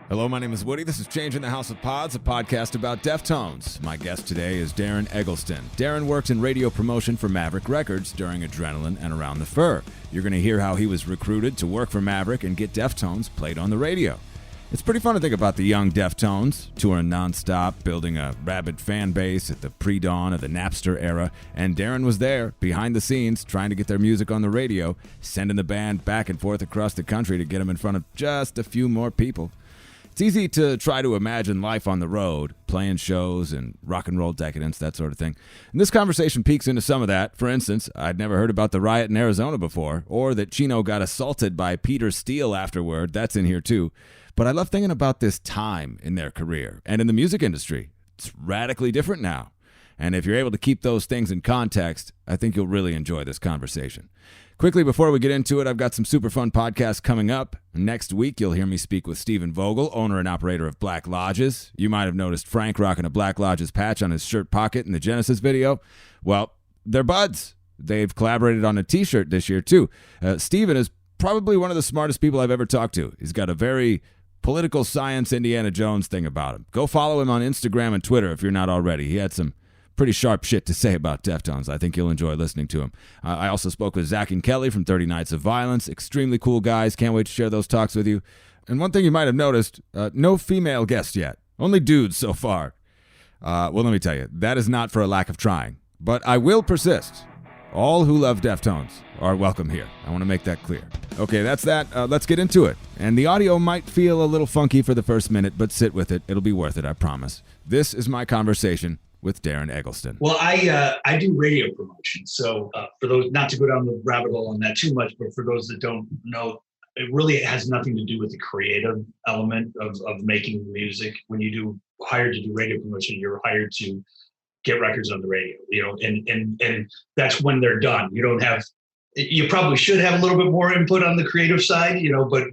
Hello, my name is Woody. This is Changing the House of Pods, a podcast about Deftones. My guest today is Darren Eggleston. Darren worked in radio promotion for Maverick Records during Adrenaline and Around the Fur. You're going to hear how he was recruited to work for Maverick and get Deftones played on the radio. It's pretty fun to think about the young Deftones, touring nonstop, building a rabid fan base at the pre-dawn of the Napster era, and Darren was there, behind the scenes, trying to get their music on the radio, sending the band back and forth across the country to get them in front of just a few more people. It's easy to try to imagine life on the road, playing shows and rock and roll decadence, that sort of thing. And this conversation peeks into some of that. For instance, I'd never heard about the riot in Arizona before, or that Chino got assaulted by Peter Steele afterward. That's in here too. But I love thinking about this time in their career and in the music industry. It's radically different now. And if you're able to keep those things in context, I think you'll really enjoy this conversation. Quickly, before we get into it, I've got some super fun podcasts coming up. Next week, you'll hear me speak with Stephen Vogel, owner and operator of Black Lodges. You might have noticed Frank rocking a Black Lodges patch on his shirt pocket in the Genesis video. Well, they're buds. They've collaborated on a t-shirt this year, too. Stephen is probably one of the smartest people I've ever talked to. He's got a very political science Indiana Jones thing about him. Go follow him on Instagram and Twitter if you're not already. He had some pretty sharp shit to say about Deftones. I think you'll enjoy listening to him. I also spoke with Zach and Kelly from 30 Nights of Violence. Extremely cool guys. Can't wait to share those talks with you. And one thing you might have noticed, no female guests yet. Only dudes so far. Well, let me tell you, that is not for a lack of trying. But I will persist. All who love Deftones are welcome here. I want to make that clear. Okay, that's that. Let's get into it. And the audio might feel a little funky for the first minute, but sit with it. It'll be worth it, I promise. This is my conversation with Darren Eggleston. Well, I do radio promotion. So for those, not to go down the rabbit hole on that too much, but for those that don't know, it really has nothing to do with the creative element of making music. When you do hired to do radio promotion, you're hired to get records on the radio, you know, and that's when they're done. You don't have, you probably should have a little bit more input on the creative side, you know, but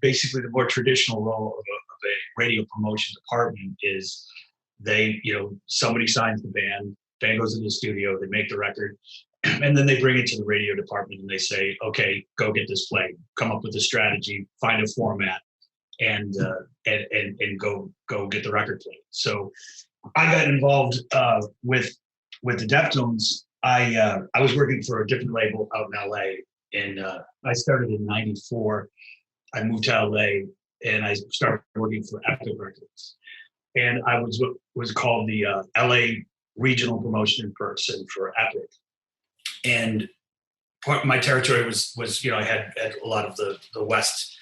basically the more traditional role of a radio promotion department is somebody signs the band goes into the studio, they make the record, and then they bring it to the radio department and they say, okay, go get this played, come up with a strategy, find a format, and go get the record played. So I got involved with the Deftones. I was working for a different label out in LA, and I started in '94. I moved to LA and I started working for Epic Records. And I was called the LA regional promotion person for Epic. And part of my territory was I had a lot of the West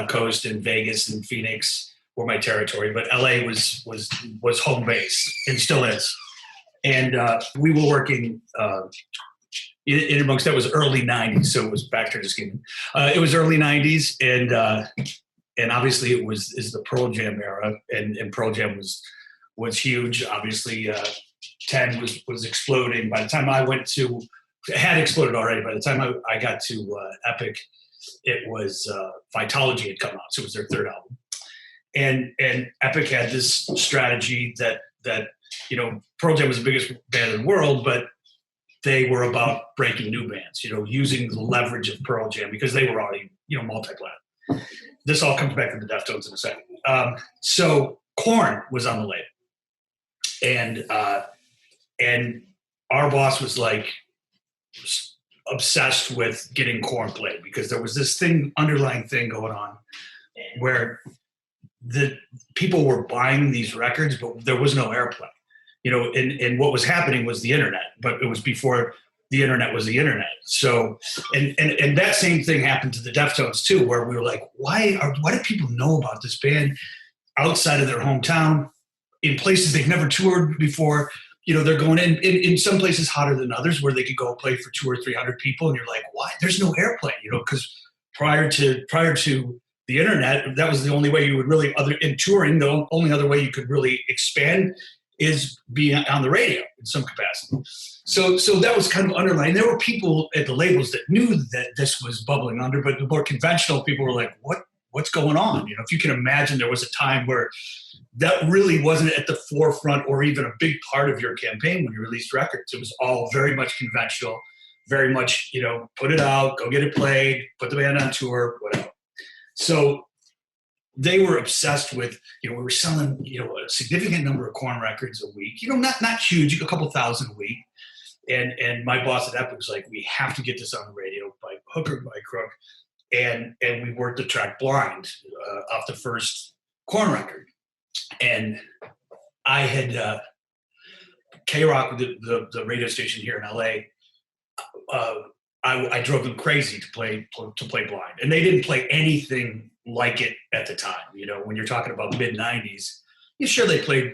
Coast and Vegas and Phoenix were my territory, but LA was home base and still is. And we were working in amongst, that was early 90s, so it was back to scheme. It was early 90s, and obviously it was the Pearl Jam era, and Pearl Jam was huge. Obviously, 10 was exploding. By the time I had exploded already. By the time I got to Epic, it was Vitology had come out, so it was their third album. And Epic had this strategy that Pearl Jam was the biggest band in the world, but they were about breaking new bands, using the leverage of Pearl Jam because they were already, multi-platinum. This all comes back to the Deftones in a second. So Korn was on the label, and our boss was like obsessed with getting Korn played because there was this underlying thing going on where the people were buying these records, but there was no airplay. And what was happening was the internet, but it was before the internet was the internet. So, and that same thing happened to the Deftones too, where we were like, why do people know about this band outside of their hometown in places they've never toured before? They're going in some places hotter than others where they could go play for 200 or 300 people. And you're like, why? There's no airplay, because prior to the internet, that was the only way you would really, in touring, the only other way you could really expand is being on the radio in some capacity. So that was kind of underlying. There were people at the labels that knew that this was bubbling under, but the more conventional people were like, what's going on? If you can imagine, there was a time where that really wasn't at the forefront or even a big part of your campaign when you released records. It was all very much conventional, very much, put it out, go get it played, put the band on tour, whatever. So they were obsessed with, we were selling, a significant number of Korn records a week, not huge, a couple thousand a week. And my boss at Epic was like, we have to get this on the radio by hook or by crook. And we worked the track Blind off the first Korn record. And I had KROQ, the radio station here in LA, I drove them crazy to play Blind. And they didn't play anything like it at the time. When you're talking about mid-90s, sure they played,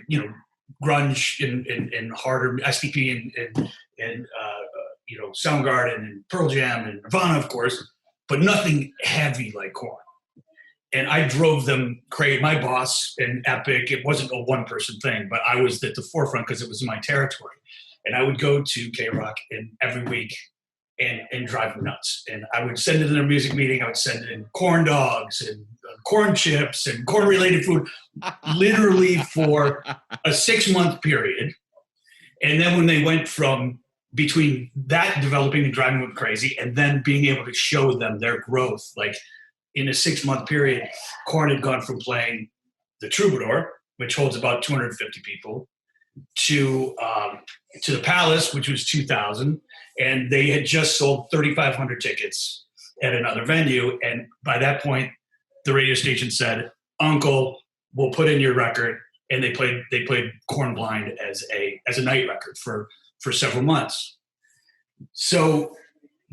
grunge and harder STP and Soundgarden and Pearl Jam and Nirvana, of course, but nothing heavy like Korn. And I drove them crazy. My boss in Epic, it wasn't a one-person thing, but I was at the forefront because it was my territory. And I would go to KROQ every week and drive them nuts. And I would send it in their music meeting. I would send in corn dogs and corn chips and corn-related food, literally for a 6-month period. And then when they went from between that developing and driving them crazy and then being able to show them their growth, like in a 6-month period, Korn had gone from playing the Troubadour, which holds about 250 people, to the Palace, which was 2,000, and they had just sold 3,500 tickets at another venue. And by that point, the radio station said, "Uncle, we'll put in your record." And they played Korn Blind as a night record for several months. So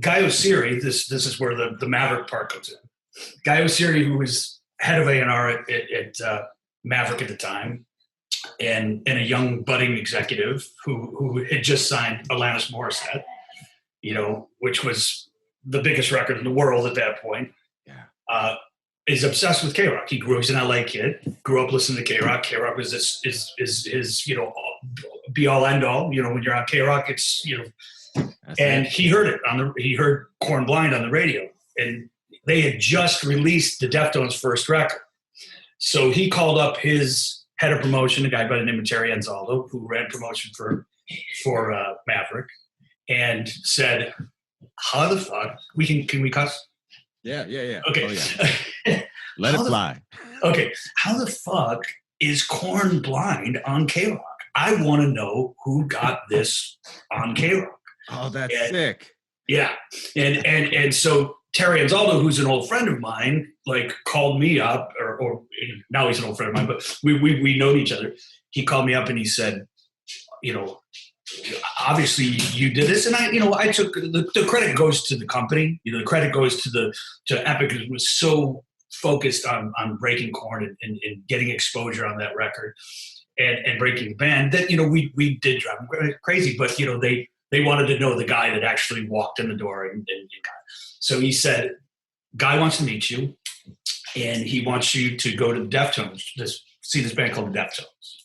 Guy Oseary, this is where the Maverick part comes in. Guy Oseary, who was head of A&R at Maverick at the time, and a young budding executive who had just signed Alanis Morissette, which was the biggest record in the world at that point, is obsessed with KROQ. He's an LA kid, grew up listening to KROQ. KROQ is his be all end all. When you're on KROQ, it's and he heard it he heard Korn Blind on the radio, and they had just released the Deftones' first record. So he called up his head of promotion, a guy by the name of Terry Anzaldo, who ran promotion for Maverick, and said, "How the fuck can we cuss?" Yeah. Okay. Oh, yeah. Let it fly. Okay. How the fuck is Korn Blind on KROQ? I want to know who got this on KROQ. Oh, that's sick. Yeah. And so Terry Anzaldo, who's an old friend of mine, called me up, or now he's an old friend of mine, but we know each other. He called me up and he said, obviously you did this. And I took the credit goes to the company, the credit goes to Epic, who was so focused on breaking Korn and getting exposure on that record and breaking the band that, we did drive them crazy, but, they wanted to know the guy that actually walked in the door and so he said, "Guy wants to meet you, and he wants you to go to the Deftones, see this band called the Deftones."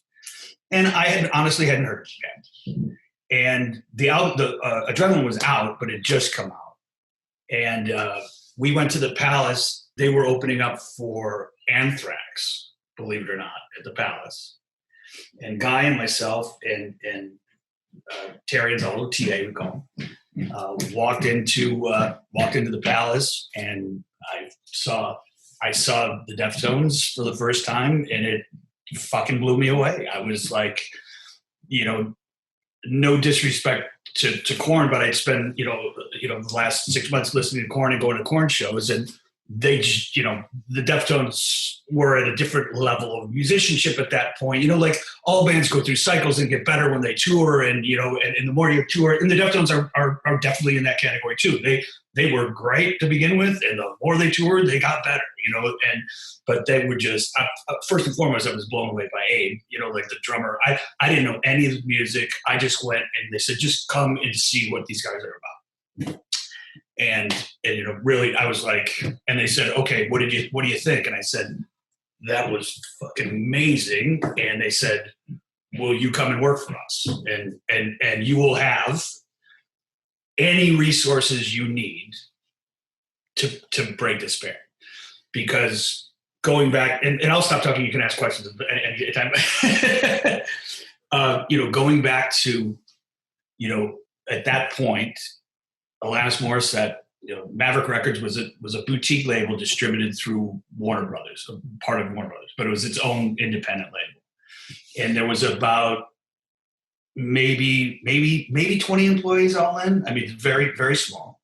And I honestly hadn't heard of this band. And the Adrenaline was out, but it just come out. And we went to the Palace. They were opening up for Anthrax, believe it or not, at the Palace. And Guy and myself and Terry Anzaldo, TA we call him, walked into the Palace, and I saw the Deftones for the first time, and it fucking blew me away. I was like, no disrespect to Korn, but I'd spent the last 6 months listening to Korn and going to Korn shows, and they just, the Deftones were at a different level of musicianship at that point. All bands go through cycles and get better when they tour, and and the more you tour, and the Deftones are definitely in that category too. They were great to begin with, and the more they toured, they got better. But they were just first and foremost, I was blown away by Abe. The drummer. I didn't know any of the music. I just went, and they said, "Just come and see what these guys are about." And really, I was like, and they said, "Okay, what do you think?" And I said, "That was fucking amazing." And they said, "Will you come and work for us? And you will have any resources you need to break this band." Because going back, and I'll stop talking, you can ask questions anytime. Going back to, at that point, Alanis Morissette Maverick Records was a boutique label distributed through Warner Brothers, part of Warner Brothers, but it was its own independent label. And there was about maybe 20 employees all in. I mean, very, very small.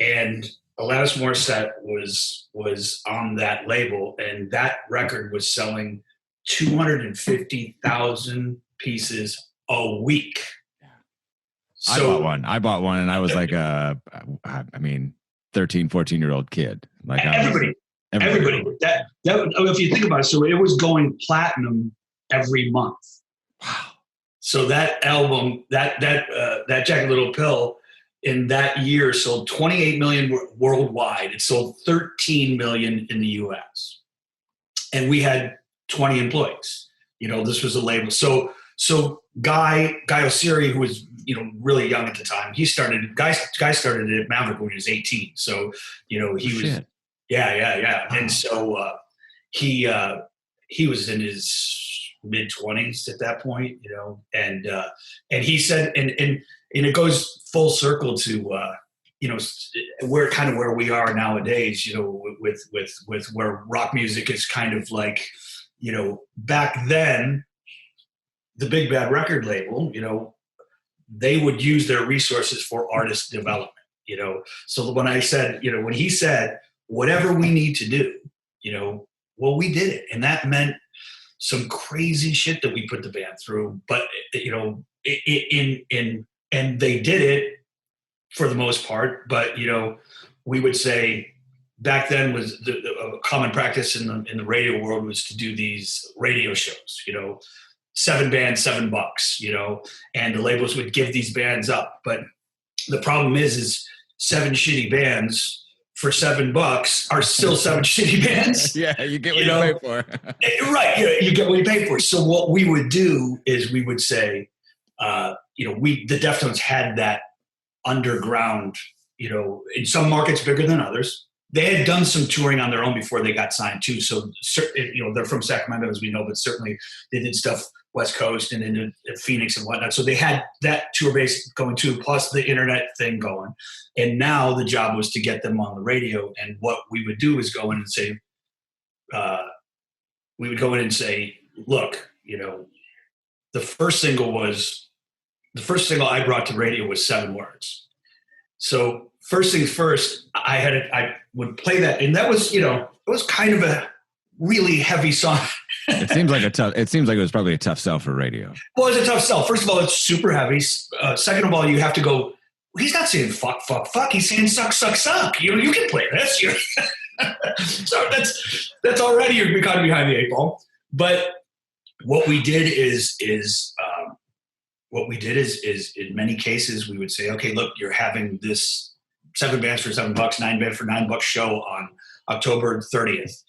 And Alanis Morissette was on that label, and that record was selling 250,000 pieces a week. So, I bought one and I was like 13, 14-year-old kid. Like everybody. That if you think about it, so it was going platinum every month. Wow. So that album, that Jagged Little Pill, in that year sold 28 million worldwide. It sold 13 million in the US. And we had 20 employees. This was a label. So Guy Osiri, who was really young at the time, Guy started at Maverick when he was 18. So he was yeah. And so he was in his mid-20s at that point, and he said, and it goes full circle to where we are nowadays, with where rock music is kind of like, back then, the Big Bad record label, they would use their resources for artist development, So when I said, when he said, whatever we need to do, well, we did it. And that meant some crazy shit that we put the band through. But, and they did it for the most part. But, we would say back then was a common practice in the radio world was to do these radio shows, 7 bands, $7, and the labels would give these bands up. But the problem is 7 shitty bands for $7 are still 7 shitty bands. Yeah, you get what you pay for. Right, you get what you pay for. So what we would do is we would say, the Deftones had that underground, in some markets bigger than others. They had done some touring on their own before they got signed too. So, they're from Sacramento, as we know, but certainly they did stuff West Coast and in Phoenix and whatnot. So they had that tour base going too, plus the internet thing going. And now the job was to get them on the radio. And what we would do is go in and say, look, the first single I brought to radio was 7 words. So first things first, I would play that, and that was, it was kind of a really heavy song. It seems like it was probably a tough sell for radio. Well, it's a tough sell. First of all, it's super heavy. Second of all, you have to go, he's not saying fuck. He's saying suck. You can play this. So that's already you're kind of behind the 8 ball. But what we did is in many cases we would say, okay, look, you're having this 7 bands for $7, 9 band for $9 show on October 30th.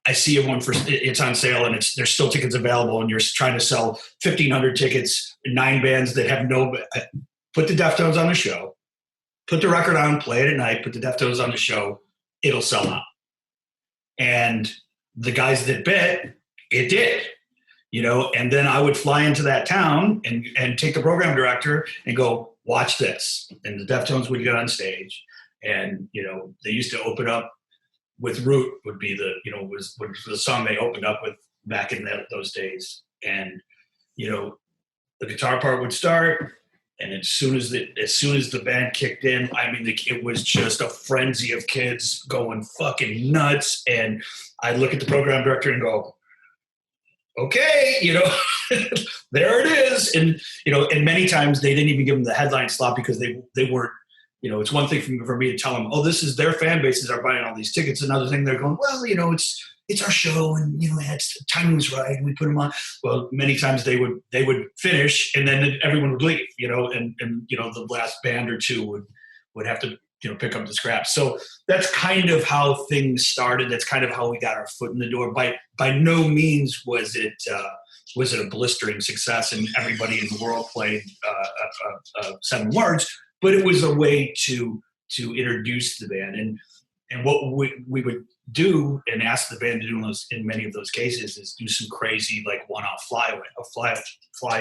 I see it's on sale and there's still tickets available, and you're trying to sell 1,500 tickets, 9 bands that have put the Deftones on the show, put the record on, play it at night, put the Deftones on the show, it'll sell out. And the guys that bet, it did, and then I would fly into that town and take the program director and go, watch this. And the Deftones would get on stage, and, they used to open up with Root would be was the song they opened up with back in those days. And, the guitar part would start. And as soon as the band kicked in, I mean, it was just a frenzy of kids going fucking nuts. And I'd look at the program director and go, okay, there it is. And, and many times they didn't even give them the headline slot because they weren't, it's one thing for me to tell them, oh, this is their fan bases are buying all these tickets. Another thing, they're going, well, it's our show, and timing was right, and we put them on. Well, many times they would finish, and then everyone would leave, and the last band or two would have to pick up the scraps. So that's kind of how things started. That's kind of how we got our foot in the door. By no means was it a blistering success and everybody in the world played 7 words. But it was a way to introduce the band, and what we would do and ask the band to do in many of those cases is do some crazy like one-off fly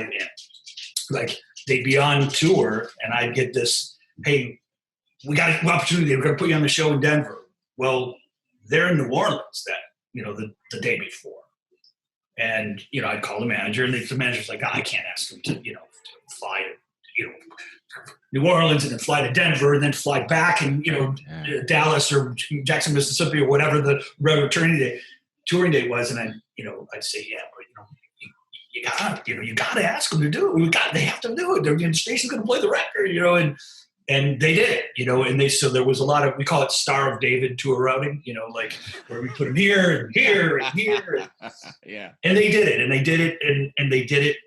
in. Like they'd be on tour, and I'd get this, hey, we got an opportunity. We're going to put you on the show in Denver. Well, they're in New Orleans the day before. And, I'd call the manager, and the manager's like, I can't ask him to, fly to, New Orleans and then fly to Denver and then fly back and, Dallas or Jackson, Mississippi or whatever the touring date was. And I'd say, yeah, but, you gotta ask them to do it. They have to do it. The station's going to play the record, and they did it, and so there was a lot of, we call it Star of David tour routing, where we put them here and here and here. Yeah. And they did it, and they did it, and they did it.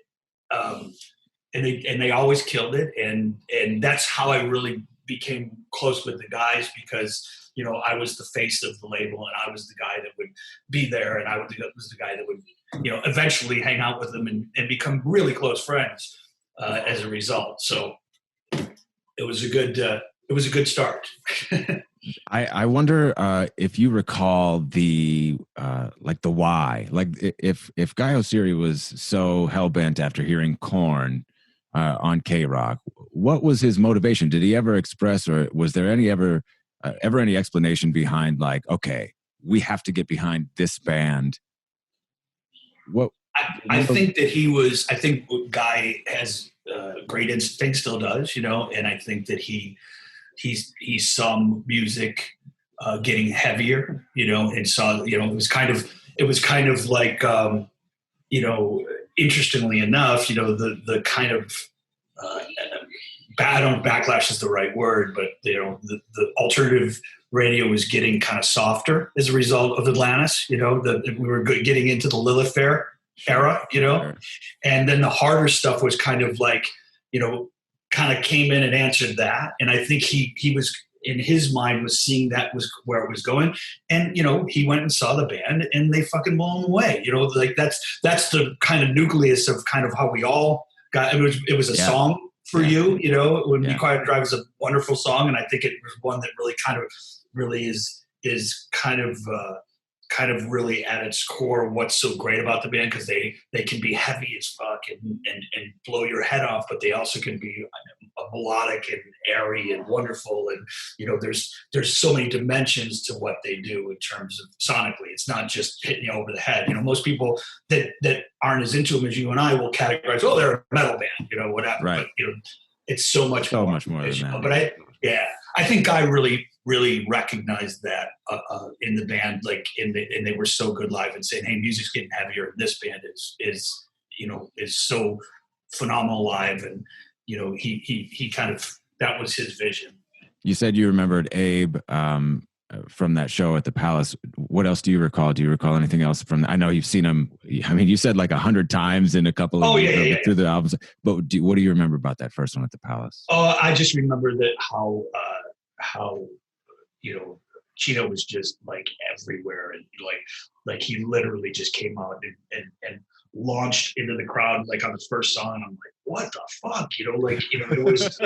And they always killed it. And that's how I really became close with the guys, because, I was the face of the label, and I was the guy that would be there. And I was the guy that would, eventually hang out with them and become really close friends as a result. So it was a good start. I wonder if you recall the why, like if Guy Oseary was so hell-bent after hearing Korn on KROQ, what was his motivation? Did he ever express, or was there ever any explanation behind, like, okay, we have to get behind this band? What I think Guy has great instinct, still does, and I think that he saw music getting heavier, and saw, it was kind of like, interestingly enough, the kind of, I don't know, backlash is the right word, but the alternative radio was getting kind of softer as a result of Atlantis. We were getting into the Lilith Fair era, Sure. And then the harder stuff was kind of like, kind of came in and answered that. And I think he was, in his mind, was seeing that was where it was going. And, he went and saw the band, and they fucking blew him away. Like that's the kind of nucleus of kind of how we all got, it was a song for you, when Be Quiet and Drive is a wonderful song. And I think it was one that really is kind of really at its core what's so great about the band, because they can be heavy as fuck and blow your head off, but they also can be melodic and airy and wonderful. And there's so many dimensions to what they do in terms of sonically. It's not just hitting you over the head. Most people that aren't as into them as you and I will categorize, oh, they're a metal band, whatever. Right. But it's so much more than that. But I think Guy really recognized that in the band, and they were so good live, and saying, hey, music's getting heavier, and this band is so phenomenal live. And he kind of, that was his vision. You said you remembered Abe from that show at the Palace. What else do you recall? Do you recall anything else from? I know you've seen him. I mean, you said like 100 times in a couple of through the albums. But what do you remember about that first one at the Palace? Oh, I just remember that how Chino was just like everywhere, and like he literally just came out and launched into the crowd like on his first song. And I'm like, what the fuck, it was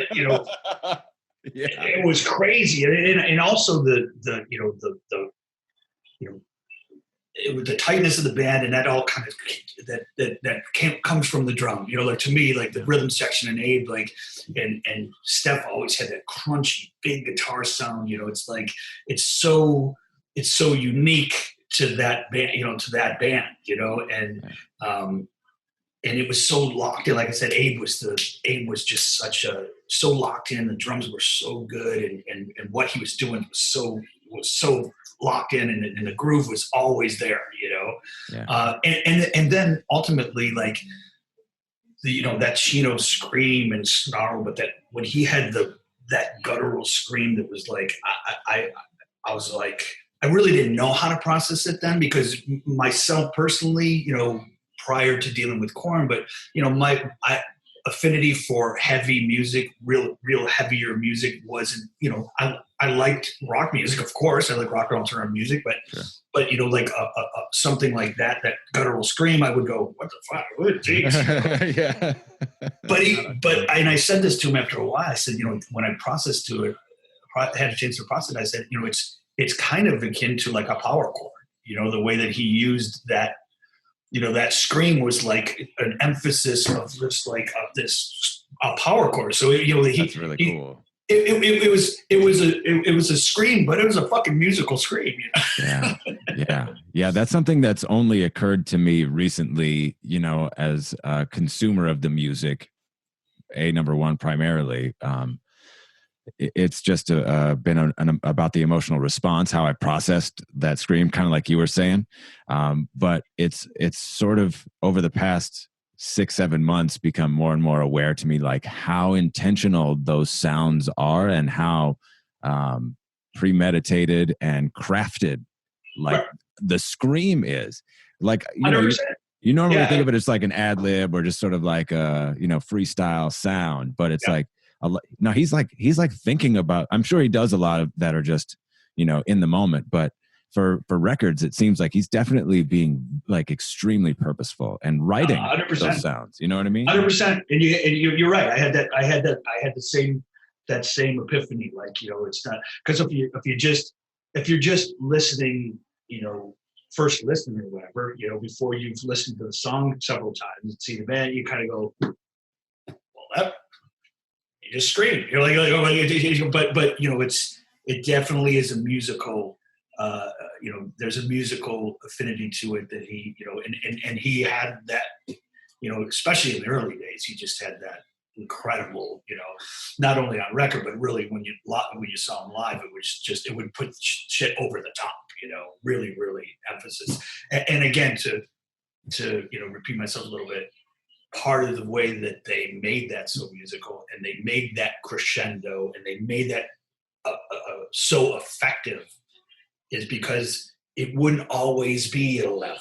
it was crazy, and also the the tightness of the band, and that all kind of comes from the drum. Like to me, like the rhythm section and Abe, and Steph always had that crunchy big guitar sound. It's like it's so unique to that band. And it was so locked in. Like I said, Abe was just so locked in. The drums were so good, and what he was doing was so locked in, and the groove was always there, and then ultimately, like that Chino scream and snarl, but that when he had that guttural scream that was like, I was like, I really didn't know how to process it then, because myself personally, prior to dealing with Korn, but my affinity for heavy music, real heavier music wasn't, I liked rock music, of course. I like rock and alternative music, but sure. But like something like that guttural scream, I would go, what the fuck? Jeez. Yeah. But I said this to him after a while. I said, when I processed to it, I had a chance to process it. I said, it's kind of akin to like a power chord. The way that he used that. That scream was like an emphasis of just like a power chord. So that's really cool. it was a scream, but it was a fucking musical scream. You know? Yeah. That's something that's only occurred to me recently. As a consumer of the music, number one primarily. It's just been about the emotional response, how I processed that scream, kind of like you were saying. But it's sort of over the past 6-7 months become more and more aware to me, like how intentional those sounds are and how premeditated and crafted, like the scream is. Like, you normally think of it as like an ad lib or just sort of like a freestyle sound, but it's like no, he's like thinking about. I'm sure he does a lot of that are just in the moment, but for records, it seems like he's definitely being like extremely purposeful and writing 100%. Those sounds. You know what I mean? 100%. And you're right. I had the same epiphany. Like, it's not, because if you're just listening, first listening or whatever, before you've listened to the song several times and see the band, you kind of go, well, you just scream. You're like, but it definitely is a musical. There's a musical affinity to it that he, and he had that, especially in the early days, he just had that incredible, not only on record, but really when you saw him live, it would put shit over the top, really, really emphasis. And again, to repeat myself a little bit, part of the way that they made that so musical and they made that crescendo and they made that so effective is because it wouldn't always be at 11.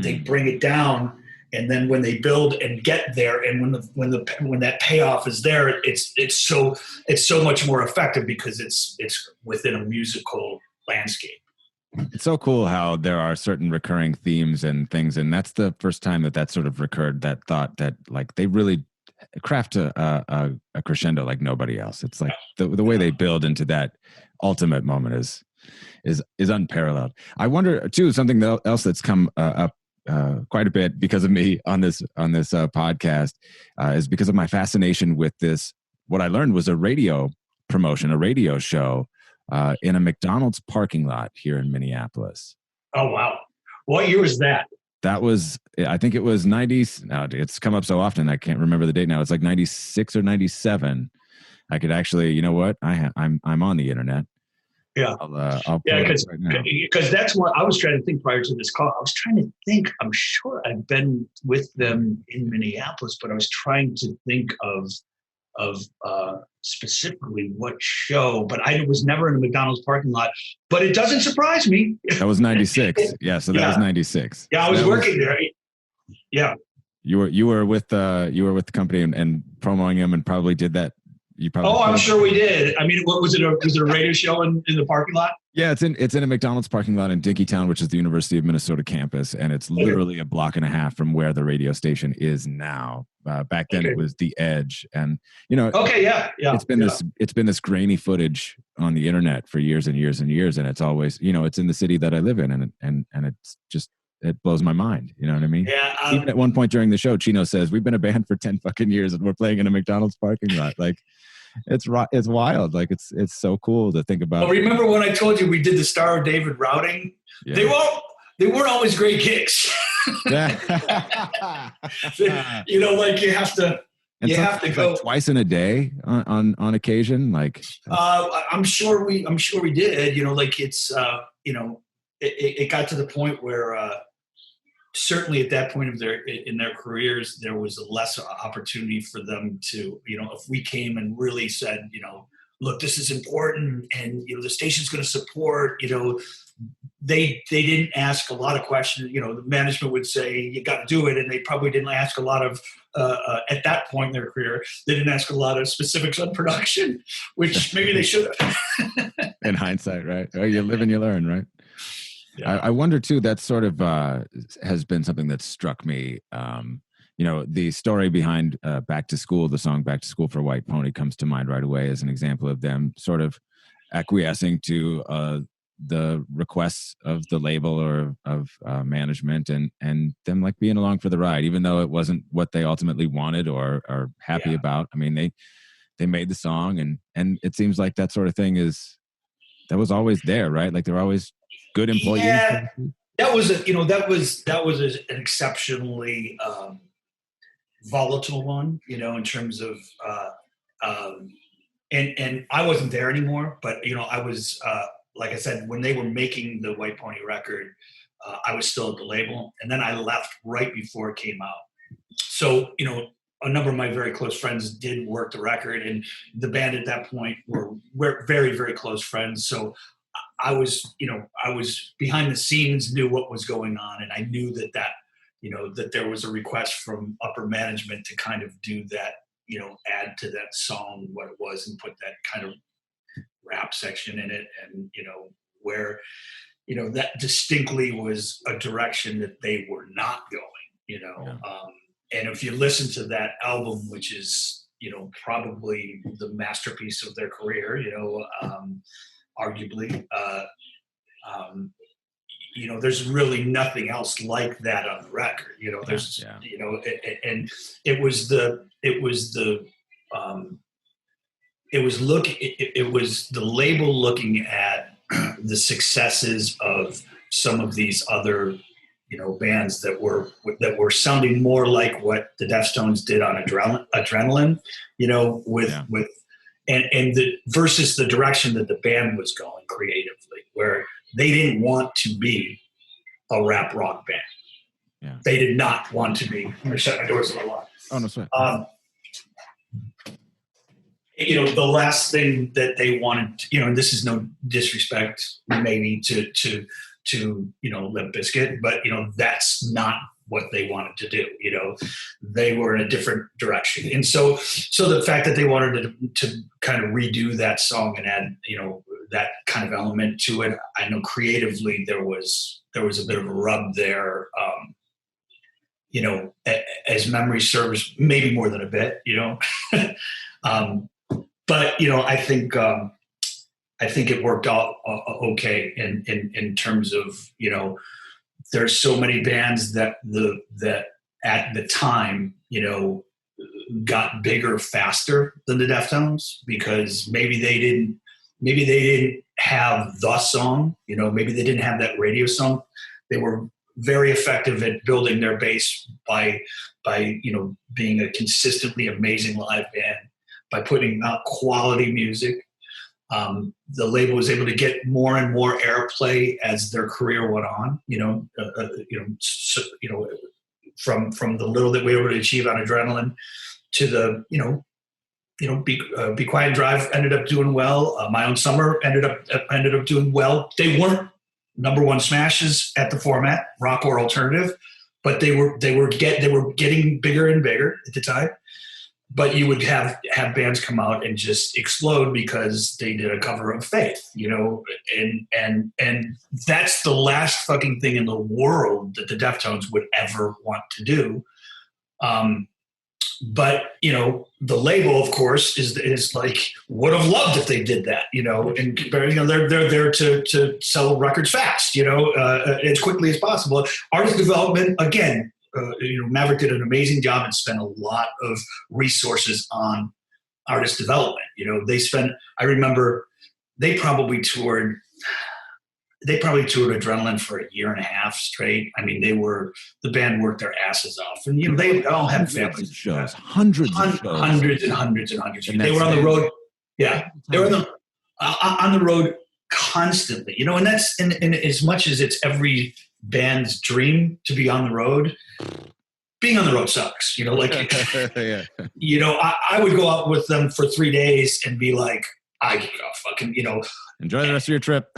They'd bring it down, and then when they build and get there, and when that payoff is there, it's so much more effective because it's within a musical landscape. It's so cool how there are certain recurring themes and things, and that's the first time that sort of recurred. That thought that like they really craft a crescendo like nobody else. It's like the way they build into that ultimate moment is unparalleled. I wonder too, something else that's come up quite a bit because of me on this podcast is because of my fascination with this. What I learned was a radio promotion, a radio show in a McDonald's parking lot here in Minneapolis. Oh wow! What year was that? That was, I think it was 90s. Now it's come up so often I can't remember the date now. It's like 96 or 97. I could actually, you know what? I'm on the internet. Yeah. I'll because that's what I was trying to think prior to this call. I was trying to think. I'm sure I've been with them in Minneapolis, but I was trying to think of specifically what show. But I was never in a McDonald's parking lot. But it doesn't surprise me. That was 96. Yeah, so that was 96. Yeah, I was working there. Yeah. You were with the company and promoting them, and probably did that. I'm sure we did. I mean, was it a radio show in the parking lot? Yeah, it's in a McDonald's parking lot in Dinkytown, which is the University of Minnesota campus, and it's literally a block and a half from where the radio station is now. Back then, it was the Edge, and Okay, yeah. It's been this grainy footage on the internet for years and years and years, and it's always it's in the city that I live in, and it's just. It blows my mind. You know what I mean? Yeah. Even at one point during the show, Chino says, "We've been a band for 10 fucking years and we're playing in a McDonald's parking lot." Like, it's wild. Like, it's so cool to think about. Well, remember when I told you we did the Star of David routing? Yeah. They weren't always great gigs. Yeah. Like you have to. And you have to go like twice in a day on occasion. Like, I'm sure we did. Like it's it got to the point where. Certainly at that point of in their careers, there was less opportunity for them to, if we came and really said, look, this is important and, the station's going to support, they didn't ask a lot of questions. The management would say, you got to do it. And they probably didn't ask a lot of, at that point in their career, they didn't ask a lot of specifics on production, which maybe they should have. In hindsight, right? Oh, you live and you learn, right? Yeah. I wonder too, that sort of has been something that struck me. The story behind Back to School, the song Back to School for White Pony comes to mind right away as an example of them sort of acquiescing to the requests of the label or of management and them like being along for the ride, even though it wasn't what they ultimately wanted or are happy about. I mean, they made the song, and it seems like that sort of thing that was always there, right? Like they're always good employees. Yeah, that was an exceptionally volatile one, in terms of and I wasn't there anymore, but I was like I said, when they were making the White Pony record, I was still at the label, and then I left right before it came out. So a number of my very close friends did work the record, and the band at that point were very, very close friends. So I was behind the scenes, knew what was going on, and I knew that there was a request from upper management to kind of do that, add to that song what it was and put that kind of rap section in it, and where that distinctly was a direction that they were not going. Yeah. And if you listen to that album, which is probably the masterpiece of their career, arguably, there's really nothing else like that on the record. There's and it was the label looking at the successes of some of these other bands that were sounding more like what the Deftones did on Adrenaline, with versus the direction that the band was going creatively, where they didn't want to be a rap rock band. Yeah. They did not want to be. I shut my doors a lot. Oh, no, sorry. The last thing that they wanted, and this is no disrespect maybe to Limp Bizkit, but that's not what they wanted to do. They were in a different direction, and so the fact that they wanted to kind of redo that song and add that kind of element to it, I know creatively there was a bit of a rub there. As memory serves, maybe more than a bit. But I think it worked out okay in terms of there's so many bands that at the time got bigger faster than the Deftones, because maybe they didn't have the song, maybe they didn't have that radio song. They were very effective at building their base by being a consistently amazing live band, by putting out quality music. The label was able to get more and more airplay as their career went on. From the little that we were able to achieve on Adrenaline to the Be Quiet and Drive ended up doing well. My Own Summer ended up doing well. They weren't number one smashes at the format, rock or alternative, but they were getting bigger and bigger at the time. But you would have bands come out and just explode because they did a cover of Faith, and that's the last fucking thing in the world that the Deftones would ever want to do. But the label, of course, is like would have loved if they did that, and they're there to sell records fast, as quickly as possible. Artist development, again. Maverick did an amazing job and spent a lot of resources on artist development. I remember they probably toured Adrenaline for a year and a half straight. I mean, the band worked their asses off, and they all had families. Shows, hundreds of shows. Hundreds and hundreds and hundreds. They were on the road. Yeah, they were on the road constantly. And that's and as much as it's every band's dream to be on the road, being on the road sucks. Yeah. I would go out with them for 3 days and be like, enjoy the rest of your trip.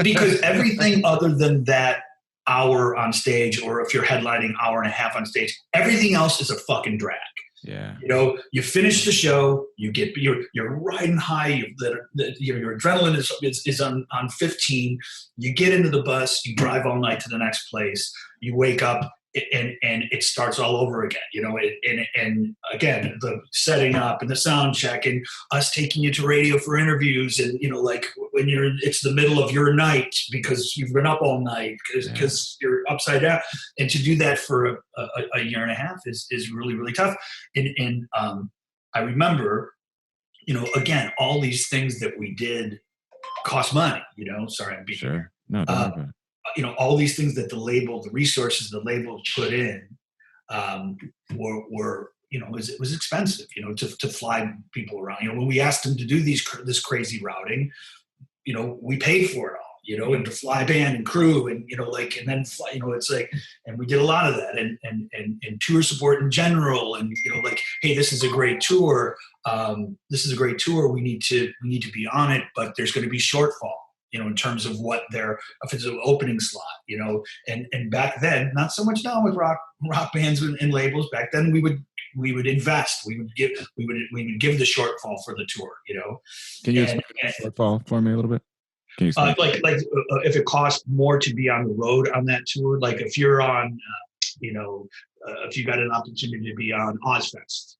Because everything other than that hour on stage, or if you're headlining hour and a half on stage, everything else is a fucking drag. Yeah. You finish the show, you're riding high, your adrenaline is on 15, you get into the bus, you drive all night to the next place, you wake up and it starts all over again, and again, the setting up and the sound check and us taking you to radio for interviews, and like when it's the middle of your night because you've been up all night because you're upside down, and to do that for a year and a half is really, really tough. And I remember again, all these things that we did cost money, sorry, I'm being sure. No, don't worry about it. all these things that the resources the label put in, were it was expensive, to fly people around. When we asked them to do this crazy routing, we paid for it all, and to fly band and crew and, and then fly, it's like, and we did a lot of that and tour support in general. And, hey, this is a great tour. We need to be on it, but there's going to be shortfall, in terms of if it's an opening slot, and back then, not so much now with rock bands and labels. Back then we would invest, we would give the shortfall for the tour, Can you explain shortfall for me a little bit? Can you if it costs more to be on the road on that tour, like if you're on, if you got an opportunity to be on Ozfest,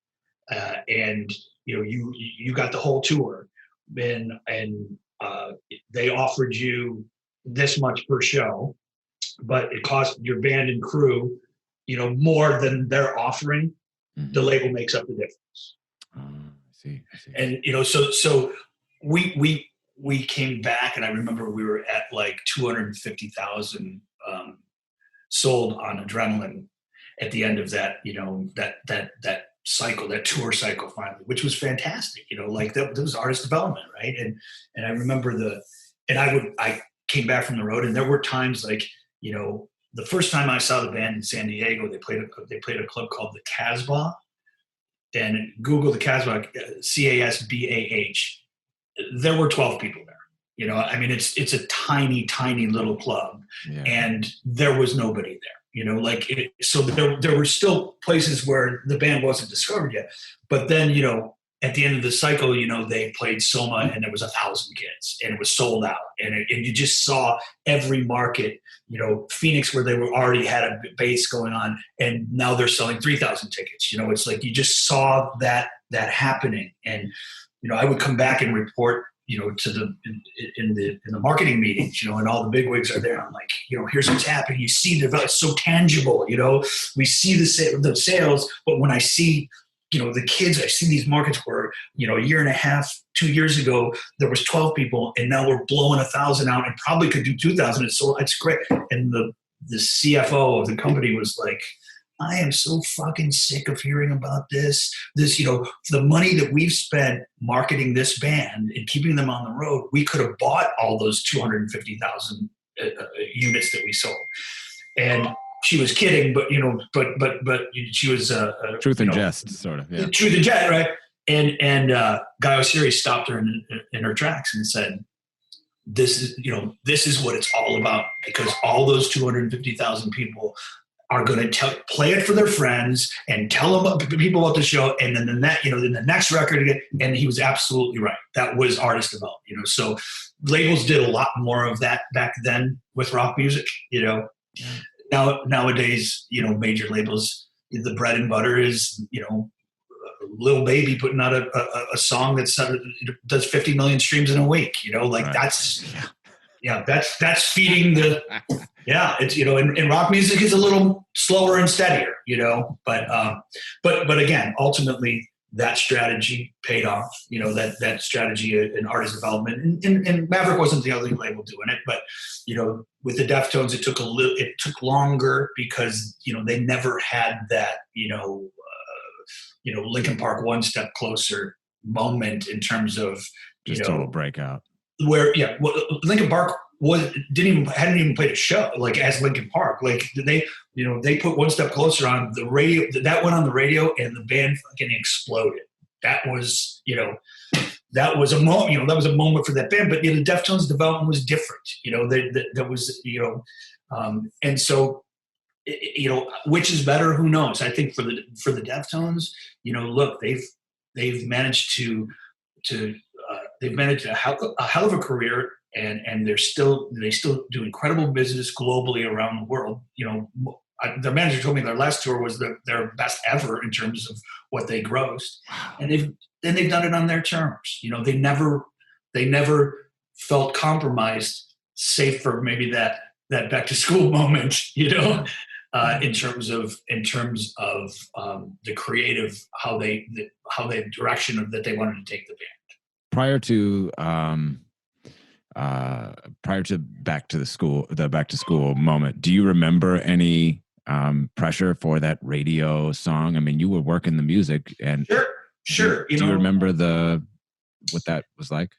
and you got the whole tour, and they offered you this much per show, but it cost your band and crew, more than they're offering. Mm-hmm. The label makes up the difference. I see. And so we came back, and I remember we were at like 250,000 sold on Adrenaline at the end of that, that cycle, that tour cycle finally, which was fantastic. That was artist development, right? And I remember I came back from the road, and there were times like, the first time I saw the band in San Diego, they played a club called the Casbah, and Google the Casbah, Casbah. There were 12 people there. It's a tiny, tiny little club, and there was nobody there. So there were still places where the band wasn't discovered yet. But then, at the end of the cycle, they played Soma, and there was 1,000 kids, and it was sold out. And you just saw every market, Phoenix, where they already had a base going on, and now they're selling 3,000 tickets. It's like you just saw that happening. And, I would come back and report, to in the marketing meetings, and all the bigwigs are there. I'm like, here's what's happening. You see it's so tangible, we see the sales, but when I see, the kids, I see these markets where, a year and a half, 2 years ago, there was 12 people, and now we're blowing 1,000 out and probably could do 2,000. It's great. And the CFO of the company was like, I am so fucking sick of hearing about this, the money that we've spent marketing this band and keeping them on the road, we could have bought all those 250,000 units that we sold. And she was kidding, but she was truth and jest, sort of. Yeah. Truth and jest, right? And Guy Osiris stopped her in her tracks and said, "This is what it's all about, because all those 250,000 people are going to play it for their friends and tell people about the show, and then the next record again." And he was absolutely right. That was artist development. So labels did a lot more of that back then with rock music. Nowadays, major labels, the bread and butter is, Lil Baby putting out a song that does 50 million streams in a week. Right. That's feeding the. Yeah, it's and rock music is a little slower and steadier, but again, ultimately that strategy paid off. That strategy in artist development, and Maverick wasn't the only label doing it, but with the Deftones, it took longer because they never had that Linkin Park One Step Closer moment in terms of total breakout. Where Linkin Park hadn't even played a show like as Linkin Park. Like they put One Step Closer on the radio. That went on the radio, and the band fucking exploded. That was that was a moment. That was a moment for that band. But the Deftones development was different. That was and so which is better? Who knows? I think for the Deftones, look, they've managed to they've managed a hell of a career. And they still do incredible business globally around the world. Their manager told me their last tour was their best ever in terms of what they grossed, and they've done it on their terms. They never felt compromised, save for maybe that back to school moment. the creative, how the direction of that they wanted to take the band. Prior to back to school moment, do you remember any pressure for that radio song? I mean, you were working the music, and sure. Do you remember what that was like?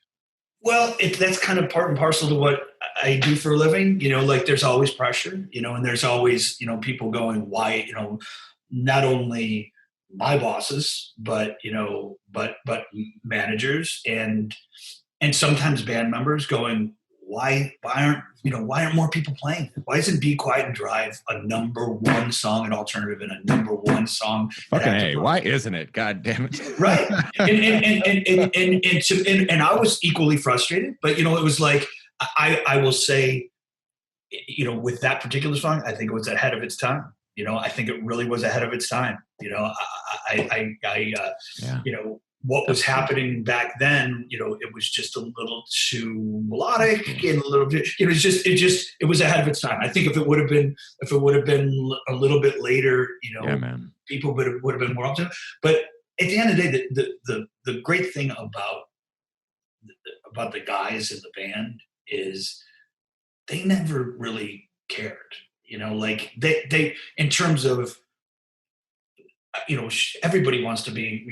Well, that's kind of part and parcel to what I do for a living. Like there's always pressure, and there's always, people going, why, not only my bosses, but, but managers and sometimes band members going, why aren't more people playing? Why isn't Be Quiet and Drive a number one song in alternative and a number one song? Fucking hey, why isn't it? God damn it! Right, and I was equally frustrated, but it was like I will say, with that particular song, I think it was ahead of its time. I think it really was ahead of its time. What was happening back then, it was just a little too melodic and a little bit, it was ahead of its time. I think if it would have been a little bit later, people would have been more up to it. But at the end of the day, the great thing about the guys in the band is they never really cared, like they in terms of, everybody wants to be,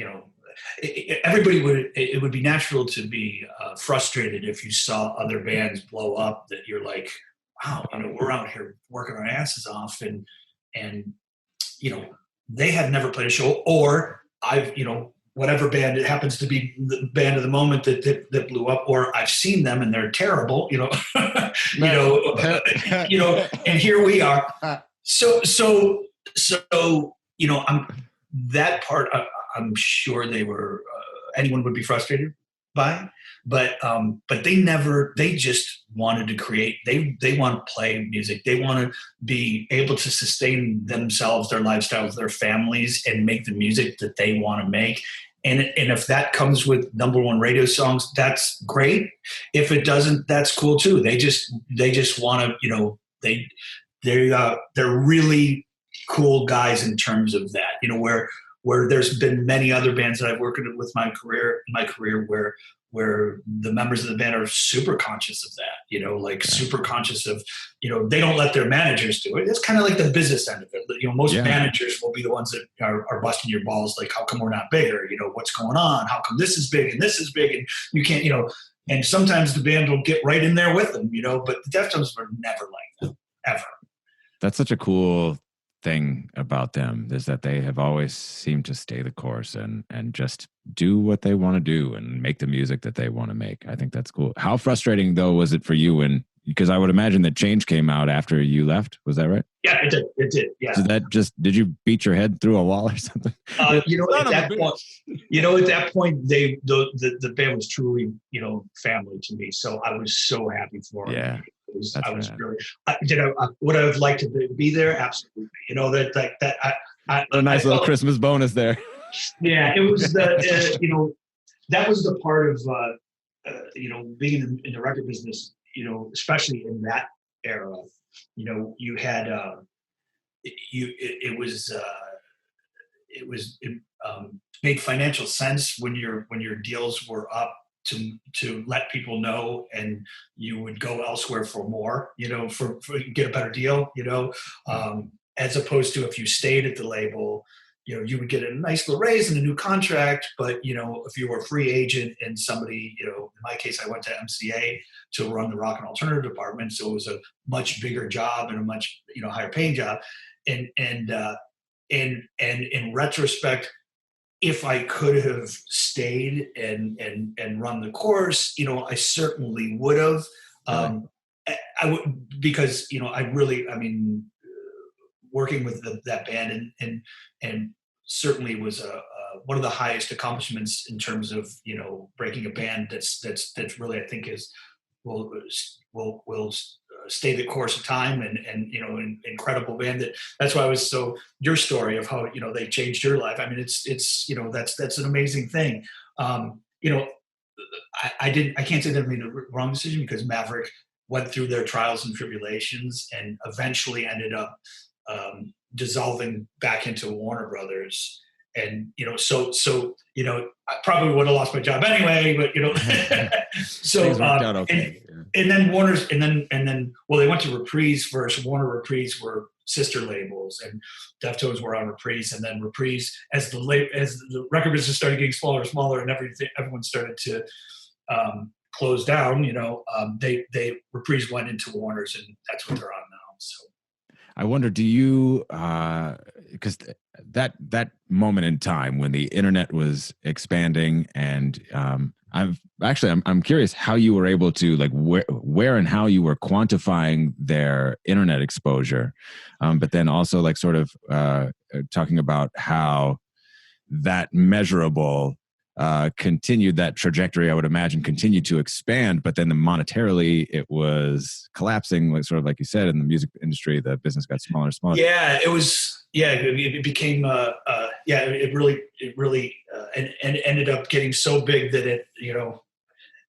it would be natural to be frustrated if you saw other bands blow up, that you're like, wow, we're out here working our asses off, and they have never played a show, or whatever band it happens to be, the band of the moment that blew up, or I've seen them and they're terrible, and here we are. So I'm that part. I'm sure anyone would be frustrated by, but they just wanted to create. They want to play music. They want to be able to sustain themselves, their lifestyles, their families, and make the music that they want to make. And if that comes with number one radio songs, that's great. If it doesn't, that's cool too. They just want to, they're really cool guys in terms of that, where there's been many other bands that I've worked with in my career where the members of the band are super conscious of that, super conscious of, they don't let their managers do it. It's kind of like the business end of it. Most managers will be the ones that are busting your balls. Like, how come we're not bigger? What's going on? How come this is big and this is big and you can't, and sometimes the band will get right in there with them, but the Deftones were never like that, ever. That's such a cool thing about them, is that they have always seemed to stay the course and just do what they want to do and make the music that they want to make. I think that's cool. How frustrating though was it for you because I would imagine that Change came out after you left. Was that right? Yeah, it did. Yeah. So did you beat your head through a wall or something? At that point, the band was truly, family to me. So I was so happy for them. Yeah. Would I have liked to be there? Absolutely. A nice little Christmas bonus there. Yeah, it was that was the part of being in the record business. Especially in that era, you had it made financial sense when your deals were up to let people know, and you would go elsewhere for more, for get a better deal, as opposed to if you stayed at the label, you would get a nice little raise and a new contract. But, if you were a free agent and somebody, in my case, I went to MCA to run the rock and alternative department. So it was a much bigger job and a much, higher paying job. And in retrospect, if I could have stayed and run the course, I certainly would have. I would, because, working with that band and certainly was one of the highest accomplishments in terms of, breaking a band that's really, I think will stay the course of time and an incredible band. That's why I was so, your story of how, they changed your life. I mean, it's that's an amazing thing. I can't say that I made the wrong decision, because Maverick went through their trials and tribulations and eventually ended up dissolving back into Warner Brothers. And, so I probably would have lost my job anyway, but, so, Things worked out okay. and then Warner's, and then, well, they went to Reprise first. Warner Reprise were sister labels, and Deftones were on Reprise, and then Reprise, as the record business started getting smaller and smaller, and everyone started to close down. They Reprise went into Warner's, and that's what they're on now. So, I wonder, do you, because that moment in time when the internet was expanding, and I'm curious how you were able to, like, where and how you were quantifying their internet exposure, but then also, like, sort of talking about how that measurable continued that trajectory. I would imagine continued to expand, but then monetarily it was collapsing, like, sort of like you said, in the music industry, the business got smaller and smaller. Yeah, it was. Yeah, it became. It really and ended up getting so big that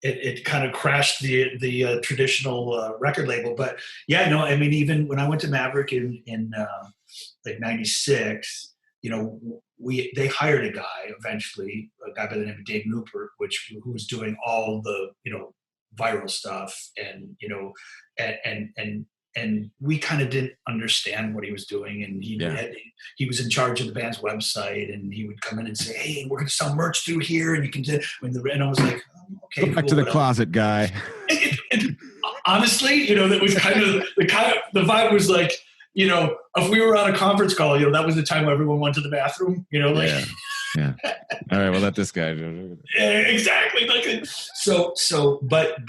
it kind of crashed the traditional record label. But yeah, no, I mean, even when I went to Maverick in like '96, they hired a guy eventually, a guy by the name of Dave Newport, who was doing all the viral stuff, and and we kind of didn't understand what he was doing, and he was in charge of the band's website, and he would come in and say, "Hey, we're going to sell merch through here, and you can do." And I was like, oh, "Okay, go back to the closet, guy." And honestly, that was kind of the vibe was like, if we were on a conference call, that was the time when everyone went to the bathroom, like. Yeah. All right. Well, let this guy. Yeah, exactly. Like, but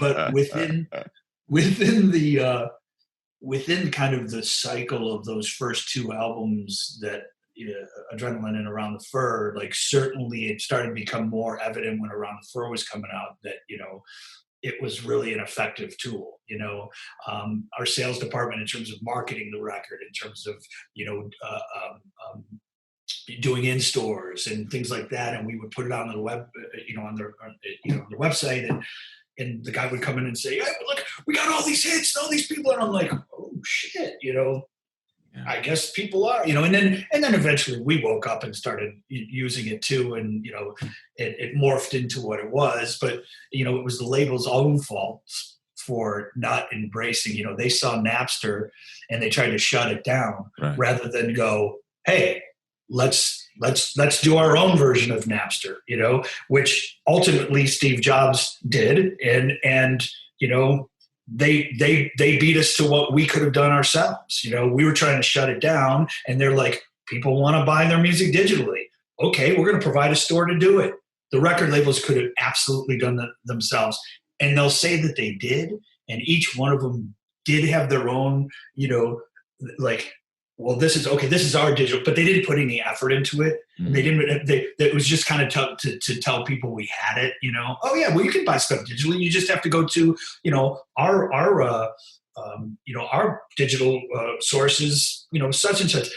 within kind of the cycle of those first two albums, that Adrenaline and Around the Fur, like, certainly it started to become more evident when Around the Fur was coming out that it was really an effective tool. Our sales department, in terms of marketing the record, in terms of doing in stores and things like that, and we would put it on the web, on their website, and the guy would come in and say, "Hey, look, we got all these hits, all these people," and I'm like, "Oh shit," I guess people are, and then eventually we woke up and started using it too, and it morphed into what it was. But it was the label's own fault for not embracing. They saw Napster and they tried to shut it down, right, rather than go, "Hey, let's do our own version of Napster," which ultimately Steve Jobs did, and they beat us to what we could have done ourselves. We were trying to shut it down, and they're like, people want to buy their music digitally. Okay, we're going to provide a store to do it. The record labels could have absolutely done that themselves, and they'll say that they did, and each one of them did have their own, like, well, this is our digital, but they didn't put any effort into it. Mm-hmm. It was just kind of tough to tell people we had it, Oh yeah, well, you can buy stuff digitally. You just have to go to, our digital sources, such and such.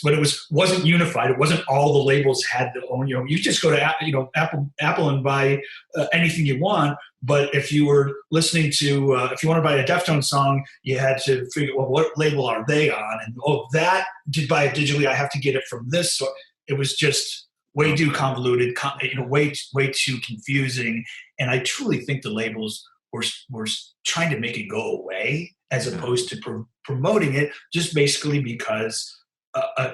But it wasn't unified. It wasn't all the labels had their own, you just go to, Apple and buy anything you want. But if you were listening to, if you want to buy a Deftones song, you had to figure, well, what label are they on? And, that did buy it digitally, I have to get it from this. So it was just way too convoluted, way too confusing. And I truly think the labels were trying to make it go away, as opposed to promoting it, just basically because a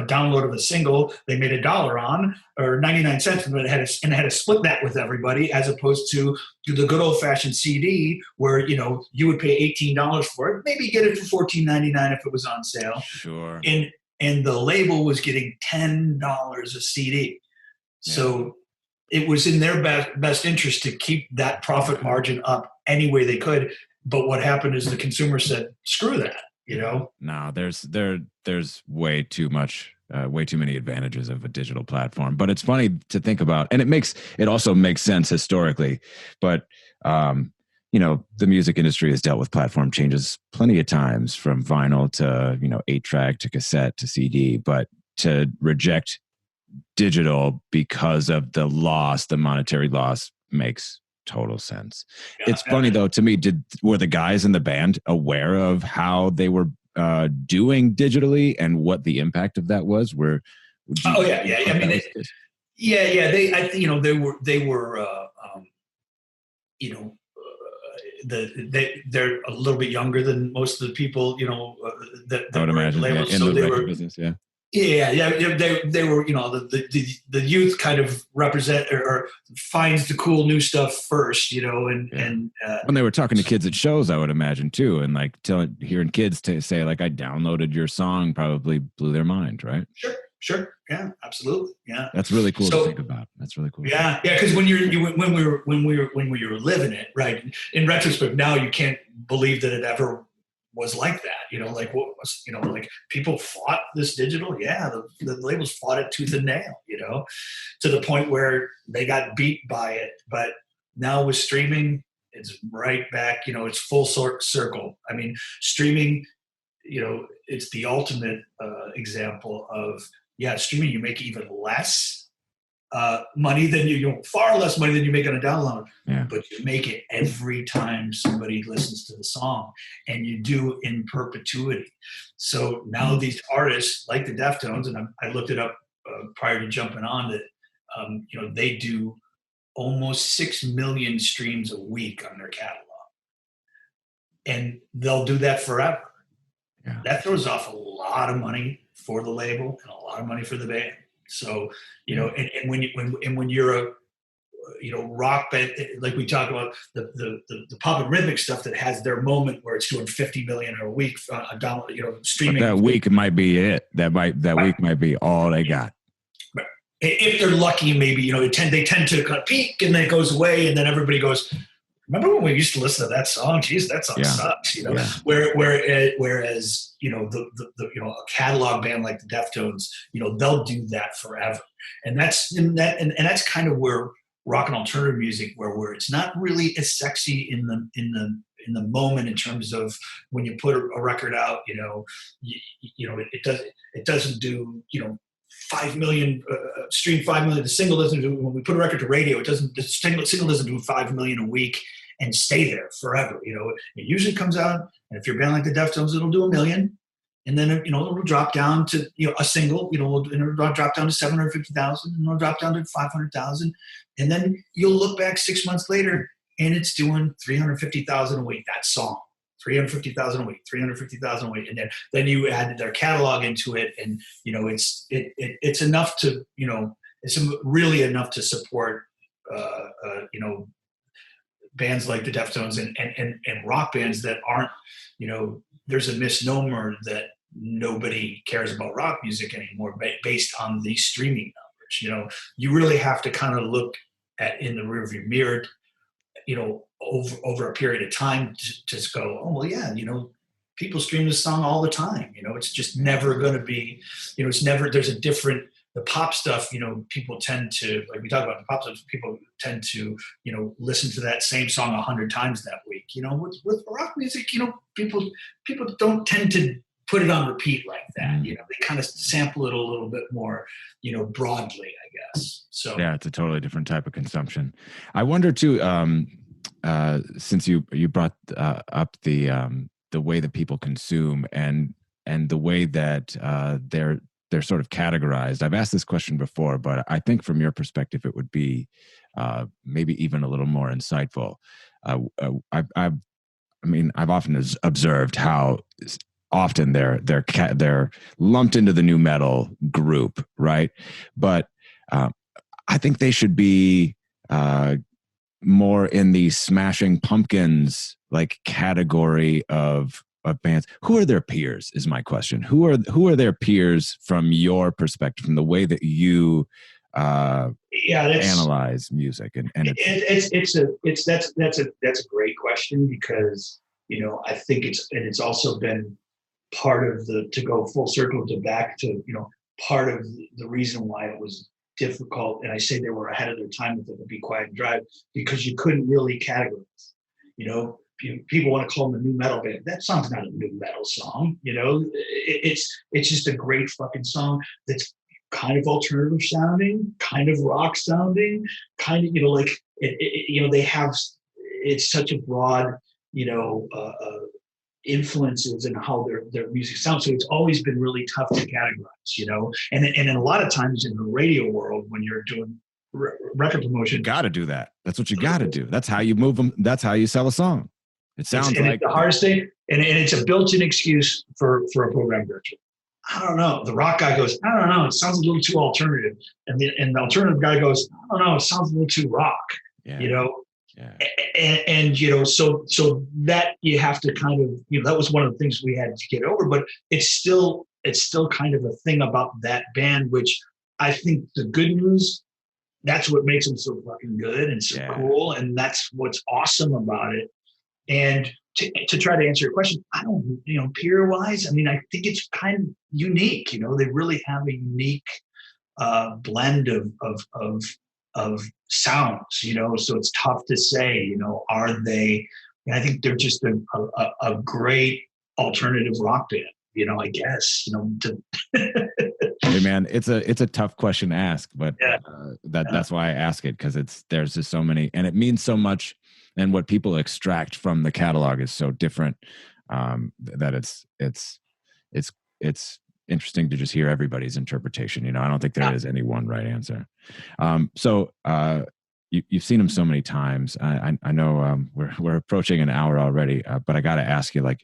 download of a single they made $1 on, or 99 cents, but it had to split that with everybody, as opposed to the good old fashioned CD where you would pay $18 for it, maybe get it for $14.99 if it was on sale. Sure. And the label was getting $10 a CD. Yeah. So it was in their best interest to keep that profit margin up any way they could. But what happened is the consumer said, "Screw that." No, there's way too many advantages of a digital platform. But it's funny to think about, and it also makes sense historically. But the music industry has dealt with platform changes plenty of times, from vinyl to 8-track to cassette to CD. But to reject digital because of the monetary loss, makes total sense. Yeah, it's funny though, to me, were the guys in the band aware of how they were doing digitally and what the impact of that was? Oh yeah. I mean, they were they're a little bit younger than most of the people, that I would were imagine, labels. in So the they record were, business, yeah. they were, the youth kind of represent or finds the cool new stuff first, and when they were talking to kids at shows, I would imagine too, and like hearing kids say like, I downloaded your song, probably blew their mind, right? Sure, yeah, absolutely, yeah. That's really cool to think about. That's really cool. Yeah, because when we were living it, right? In retrospect, now you can't believe that it ever was like that. Like what was, like people fought this digital. Yeah, the labels fought it tooth and nail. To the point where they got beat by it. But now with streaming, it's right back. It's full circle. I mean, streaming. It's the ultimate example of streaming. You make even less money than far less money than you make on a download, but you make it every time somebody listens to the song, and you do in perpetuity. So now these artists like the Deftones, and I looked it up prior to jumping on that, they do almost 6 million streams a week on their catalog, and they'll do that forever. Yeah. That throws off a lot of money for the label and a lot of money for the band. So, and when you're a, rock band, like we talk about the pop and rhythmic stuff that has their moment where it's doing 50 million a week on download, streaming. But that week might be it. That week might be all they got. Right. If they're lucky, maybe, they tend to kind of peak and then it goes away, and then everybody goes, remember when we used to listen to that song? Jeez, that song sucks. Whereas a catalog band like the Deftones, they'll do that forever, and that's kind of where rock and alternative music, where it's not really as sexy in the moment in terms of when you put a record out. It doesn't do 5 million stream 5 million. The single doesn't do, when we put a record to radio, the single doesn't do 5 million a week and stay there forever. It usually comes out, and if you're a band like the Deftones, it'll do 1 million, and then it'll drop down to a single, and it'll drop down to 750,000, and it'll drop down to 500,000, and then you'll look back 6 months later, and it's doing 350,000 a week. That song. 350,000 a week, 350,000 a week, and then you add their catalog into it, and it's enough to it's really enough to support bands like the Deftones and rock bands that aren't there's a misnomer that nobody cares about rock music anymore based on these streaming numbers. You really have to kind of look at in the rearview mirror, over a period of time to just go, oh, well, yeah, people stream this song all the time. It's just never going to be, there's a different, the pop stuff, people tend to, like we talk about the pop stuff, people tend to, listen to that same song 100 times that week. With rock music, people don't tend to put it on repeat like that. They kind of sample it a little bit more, broadly, I guess. So yeah, it's a totally different type of consumption. I wonder too, since you brought up the way that people consume and the way that they're sort of categorized. I've asked this question before, but I think from your perspective, it would be maybe even a little more insightful. I've often observed how often they're lumped into the new metal group, right? But I think they should be more in the Smashing Pumpkins like category of bands. Who are their peers is my question. Who are their peers from your perspective, from the way that you analyze music? And that's a great question, because I think it's also been part of to go full circle to back to part of the reason why it was difficult, and I say they were ahead of their time with the Be Quiet and Drive, because you couldn't really categorize. People want to call them a new metal band. That song's not a new metal song. It's just a great fucking song that's kind of alternative sounding, kind of rock sounding, kind of they have. It's such a broad influences and how their music sounds. So it's always been really tough to categorize, you know. And a lot of times in the radio world, when you're doing record promotion, you got to do that. That's what you got to do. That's how you move them. That's how you sell a song. It sounds like the hardest thing, and it's a built-in excuse for a program director. I don't know. The rock guy goes, I don't know. It sounds a little too alternative, and the alternative guy goes, I don't know. It sounds a little too rock. Yeah. You know. Yeah. And you know, so that you have to kind of, you know, that was one of the things we had to get over. But it's still kind of a thing about that band, which I think the good news, that's what makes them so fucking good and so cool, and that's what's awesome about it. And to try to answer your question, I don't, you know, peer wise, I mean, I think it's kind of unique. You know, they really have a unique blend of sounds, you know, so it's tough to say, you know, are they, and I think they're just a great alternative rock band, you know, I guess, you know. Hey man, it's a tough question to ask, but that's why I ask it, because there's just so many, and it means so much, and what people extract from the catalog is so different, that it's interesting to just hear everybody's interpretation. You know, I don't think there is any one right answer. So you've seen them so many times. I know we're approaching an hour already, but I got to ask you, like,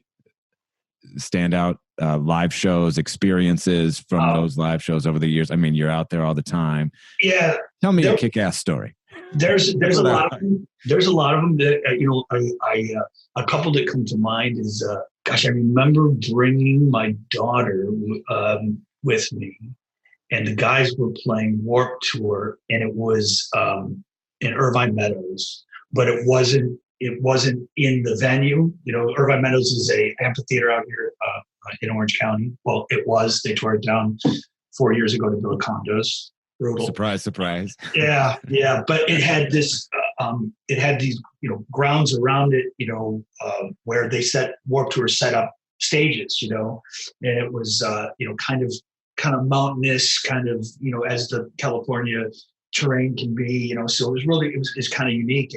standout live shows, experiences from those live shows over the years. I mean, you're out there all the time. Yeah. Tell me a kick-ass story. There's a lot of them. There's a lot of them that, you know, a couple that come to mind is, gosh, I remember bringing my daughter with me, and the guys were playing Warped Tour, and it was in Irvine Meadows, but it wasn't in the venue. You know, Irvine Meadows is a amphitheater out here in Orange County. Well, it was. They tore it down 4 years ago to build condos. Brutal. Surprise. Yeah. But it had this, it had these, you know, grounds around it, you know, where they Warped Tour set up stages, you know, and it was, you know, kind of mountainous, kind of, you know, as the California terrain can be, you know, so it was kind of unique.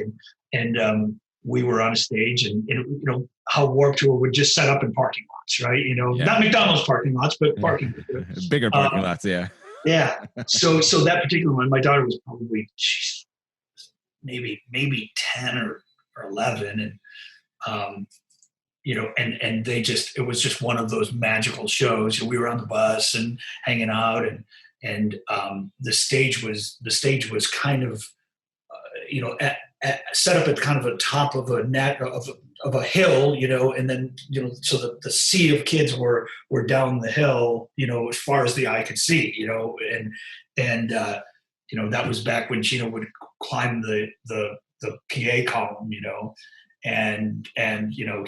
And we were on a stage, and you know, how Warped Tour would just set up in parking lots, right? You know, not McDonald's parking lots, but parking bigger parking lots. Yeah. Yeah. So that particular one, my daughter was probably maybe 10 or 11. And, you know, and it was just one of those magical shows. You know, we were on the bus and hanging out, and the stage was kind of, you know, set up at kind of a top of a hill, you know, and then, you know, so the sea of kids were down the hill, you know, as far as the eye could see, you know, and you know, that was back when Chino would climb the PA column, you know, and you know,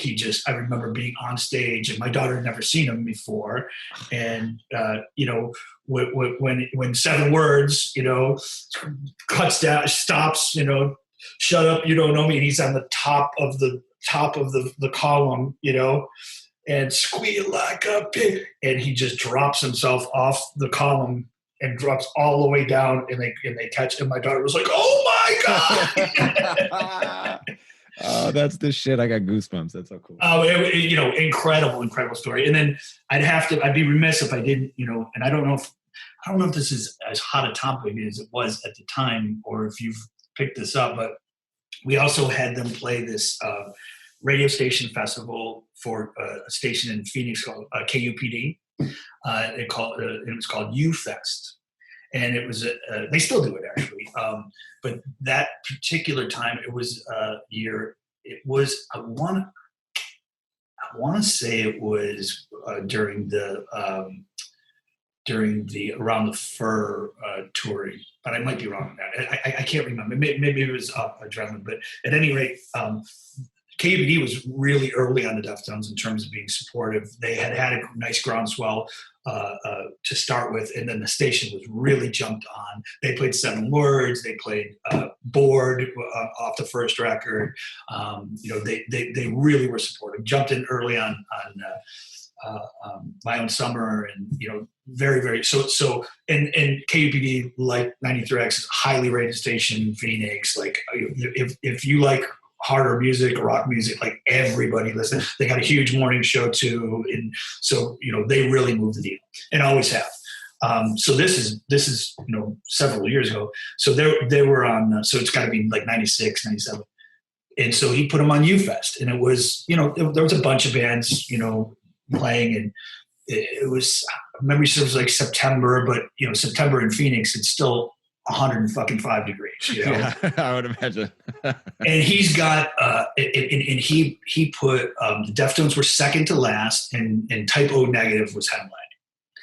I remember being on stage, and my daughter had never seen him before, and you know, when 7 words, you know, cuts down, stops, you know, shut up, you don't know me, and he's on the top of the column, you know, and squeal like a pig, and he just drops himself off the column and drops all the way down, and they catch him. My daughter was like, "Oh my god!" Oh, that's the shit. I got goosebumps. That's so cool. Oh, you know, incredible story. And then I'd be remiss if I didn't, you know, and I don't know if this is as hot a topic as it was at the time, or if you've picked this up, but we also had them play this radio station festival for a station in Phoenix called KUPD. It was called U Fest, and it was they still do it actually. But that particular time, it was it was I want to say it was during the Around the Fur touring, but I might be wrong on that. I can't remember. Maybe it was Adrenaline, but at any rate, KUPD was really early on the Deftones in terms of being supportive. They had a nice groundswell to start with, and then the station was really jumped on. They played 7 Words. They played Bored off the first record. You know, they really were supportive. Jumped in early on My Own Summer, and you know, very, very so and KUPD, like 93X, is a highly rated station in Phoenix. Like if you like harder music, rock music, like everybody listened. They got a huge morning show too. And so, they really moved the needle and always have. So this is, several years ago. So they were on, so it's gotta be like 96, 97. And so he put them on UFest, and it was, there was a bunch of bands, playing, and it was, I remember it was like September, but September in Phoenix, it's still 105 degrees, Yeah, I would imagine. And he's got, and he put, the Deftones were second to last, and Type O Negative was headlining.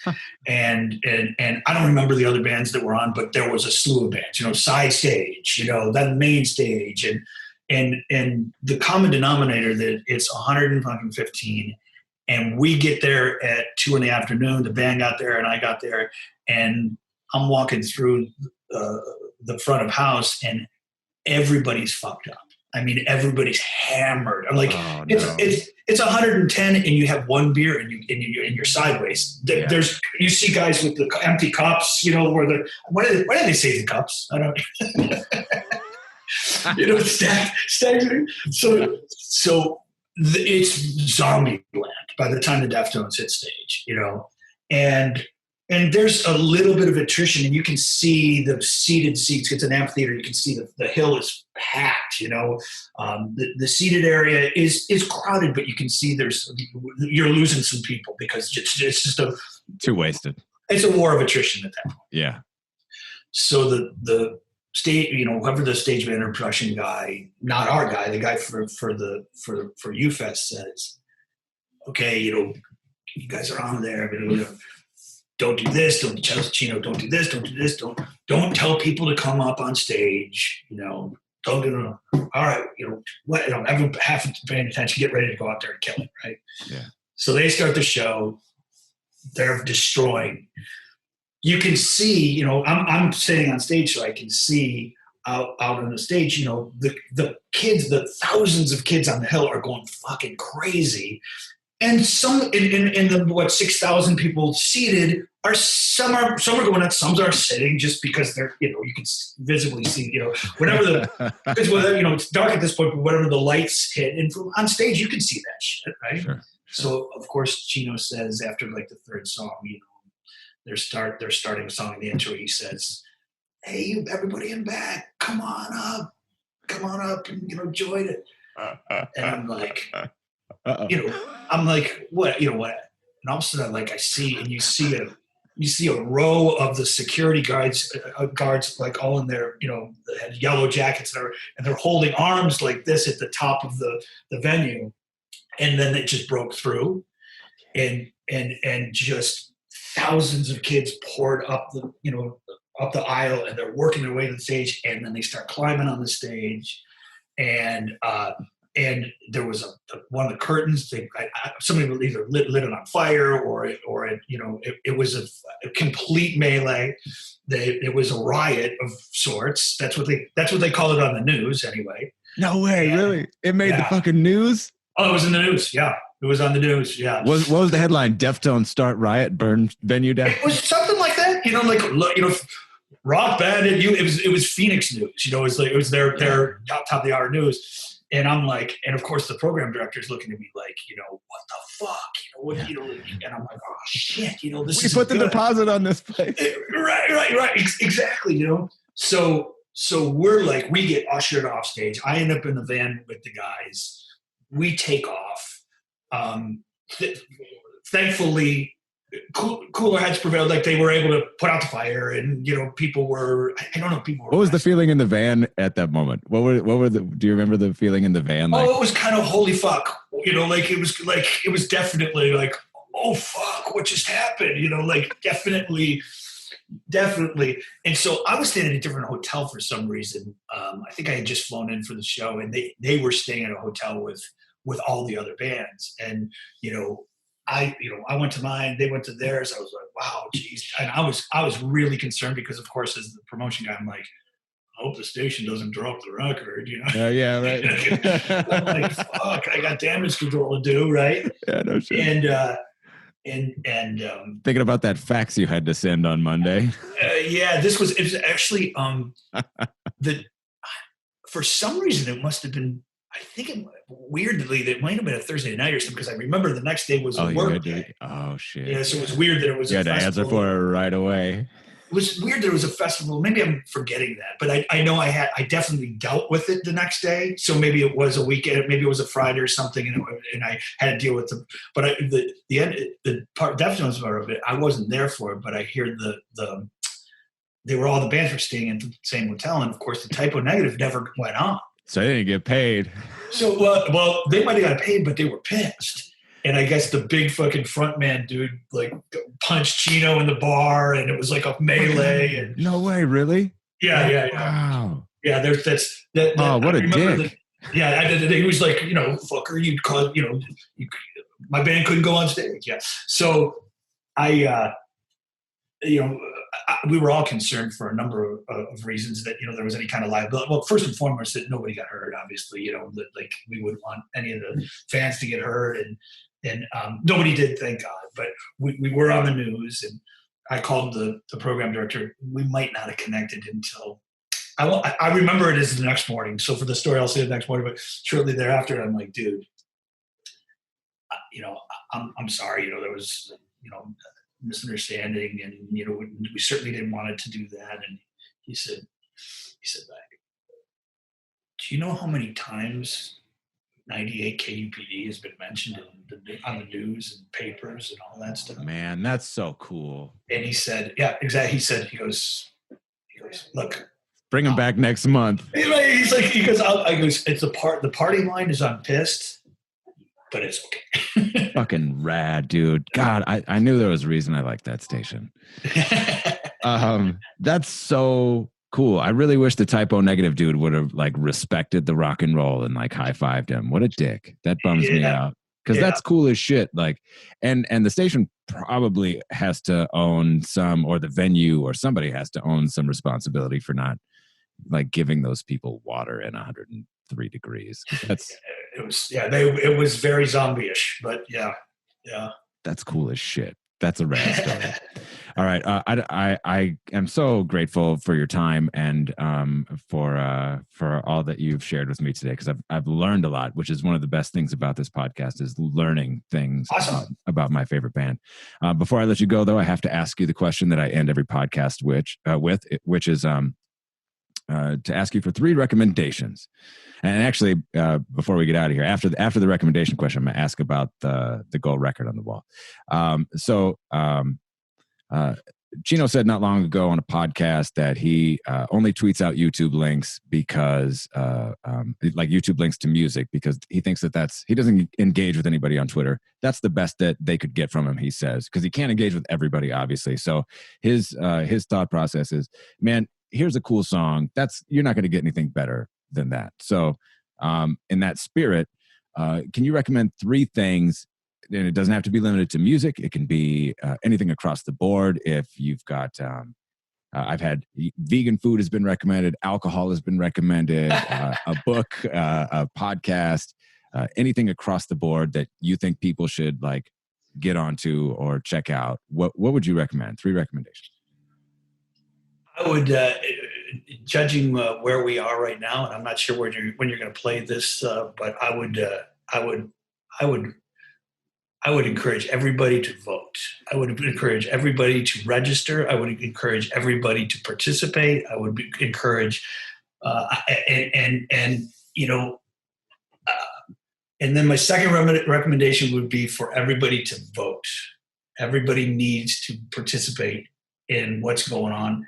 Huh. And I don't remember the other bands that were on, but there was a slew of bands, Side Stage, then Main Stage, and the common denominator that it's 115, and we get there at 2 p.m. The band got there, and I got there, and I'm walking through the front of house, and everybody's fucked up. I mean, everybody's hammered. I'm like, oh, no. It's 110, and you have one beer, and you're sideways. There's you see guys with the empty cups, where the why do they say the cups? I don't. Stacked. So it's zombie land by the time the Deftones hit stage, and there's a little bit of attrition, and you can see the seated seats. It's an amphitheater. You can see the hill is packed, the seated area is crowded, but you can see you're losing some people because it's just too wasted. It's a war of attrition at that point. Yeah. So the stage, whoever the stage manager production guy, not our guy, the guy for UFest says, okay, you guys are on there, but don't do this, don't do this, don't do this, don't tell people to come up on stage, don't do it. All right, everyone half paying attention, get ready to go out there and kill it, right? Yeah. So they start the show, they're destroying. You can see, I'm sitting on stage, so I can see out on the stage, the kids, the thousands of kids on the hill are going fucking crazy. And some in the 6,000 people seated some are going out, some are sitting just because they're, you can visibly see, whatever because it's dark at this point, but whatever the lights hit, and on stage you can see that shit, right? Sure. So of course Chino says after like the third song, they're starting a song in the intro. He says, "Hey, everybody in back, come on up, and join it." And I'm like, what, what? And all of a sudden, like I see, and you see a row of the security guards like all in their, they had yellow jackets, and they're holding arms like this at the top of the venue, and then it just broke through, and just thousands of kids poured up the aisle, and they're working their way to the stage, and then they start climbing on the stage, and there was one of the curtains. Somebody either lit it on fire, or it was a complete melee. It was a riot of sorts. That's what they call it on the news, anyway. No way, really? It made the fucking news? Oh, it was in the news. Yeah, it was on the news. Yeah. What was the headline? Deftones start riot, burn venue down. It was something like that. Rock band. It was Phoenix news. It was their top of the hour news. And I'm like, and of course the program director is looking at me like, what the fuck, and I'm like, oh shit, this is. We put the deposit on this place. Right, exactly, So we're like, we get ushered off stage. I end up in the van with the guys. We take off. Thankfully, cooler heads prevailed. Like they were able to put out the fire, and people were. I don't know. People were. What was the feeling in the van at that moment? What were the? Do you remember the feeling in the van? Like? Oh, it was kind of holy fuck. It was definitely like, oh fuck, what just happened? Definitely. And so I was staying at a different hotel for some reason. I think I had just flown in for the show, and they were staying at a hotel with all the other bands, and I went to mine, they went to theirs. I was like, wow, geez. And I was really concerned because, of course, as the promotion guy, I'm like, I hope the station doesn't drop the record, Yeah, right. I'm like, fuck, I got damage control to do, right? Yeah, no shit. And thinking about that fax you had to send on Monday. Yeah, it was actually for some reason it must have been. I think weirdly, it might have been a Thursday night or something, because I remember the next day was a work day. Oh, shit. Yeah, so it was weird that it was you a had to festival. answer for it right away. It was weird that it was a festival. Maybe I'm forgetting that, but I know I definitely dealt with it the next day. So maybe it was a weekend, maybe it was a Friday or something, and I had to deal with them. But the part Deftones part of it, I wasn't there for it, but I hear they were all the bands were staying in the same hotel, and of course the Typo Negative never went on. So they didn't get paid. So well, they might have got paid, but they were pissed. And I guess the big fucking frontman dude like punched Chino in the bar, and it was like a melee. And no way, really? Yeah. Wow. Yeah, that's that. Oh, what a dick! He was like, fucker, you'd call, my band couldn't go on stage. Yeah, so we were all concerned for a number of reasons that there was any kind of liability. Well, first and foremost, that nobody got hurt. Obviously, that like we wouldn't want any of the fans to get hurt, and nobody did, thank God. But we were on the news, and I called the program director. We might not have connected until I remember it as the next morning. So for the story, I'll say it the next morning. But shortly thereafter, I'm like, dude, I'm sorry. There was misunderstanding, and we certainly didn't want it to do that. And he said, like, do you know how many times 98 KUPD has been mentioned on the news and papers and all that stuff? Man, that's so cool. And he said, yeah, exactly. He goes, look, bring him back next month. He's like, it's the party line is on Pissed, but it's okay. Fucking rad, dude. God, I knew there was a reason I liked that station. That's so cool. I really wish the Typo Negative dude would have like respected the rock and roll and like high-fived him. What a dick. That bums me out. Because that's cool as shit. Like, and the station probably has to own some, or the venue or somebody has to own some responsibility for not like giving those people water in 103 degrees. It was very zombie-ish, but yeah. That's cool as shit. That's a rad story. All right. I am so grateful for your time and for all that you've shared with me today, because I've learned a lot, which is one of the best things about this podcast, is learning things about my favorite band. Before I let you go, though, I have to ask you the question that I end every podcast with, which is to ask you for 3 recommendations. And actually, before we get out of here, after the recommendation question, I'm going to ask about the gold record on the wall. Chino said not long ago on a podcast that he only tweets out YouTube links because, like YouTube links to music, because he thinks he doesn't engage with anybody on Twitter. That's the best that they could get from him, he says, because he can't engage with everybody, obviously. So his thought process is, man, here's a cool song. You're not going to get anything better than that. So in that spirit, can you recommend 3 things? And it doesn't have to be limited to music. It can be anything across the board. If you've got, I've had vegan food has been recommended, alcohol has been recommended, a book, a podcast, anything across the board that you think people should like get onto or check out. What would you recommend? 3 recommendations. I would, judging where we are right now, and I'm not sure when you're going to play this, but I would encourage everybody to vote. I would encourage everybody to register. I would encourage everybody to participate. I would encourage, and then my second recommendation would be for everybody to vote. Everybody needs to participate in what's going on.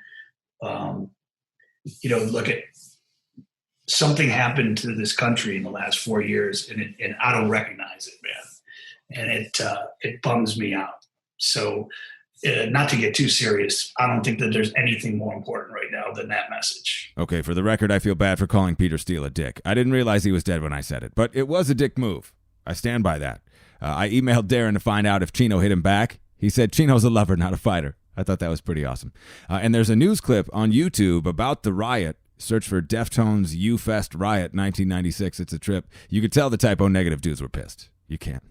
Look at something happened to this country in the last 4 years, and I don't recognize it, man. And it bums me out. So not to get too serious, I don't think that there's anything more important right now than that message. Okay, for the record, I feel bad for calling Peter Steele a dick. I didn't realize he was dead when I said it, but it was a dick move. I stand by that. I emailed Darren to find out if Chino hit him back. He said Chino's a lover, not a fighter. I thought that was pretty awesome. And there's a news clip on YouTube about the riot. Search for Deftones U-Fest Riot 1996. It's a trip. You could tell the Typo Negative dudes were pissed. You can't.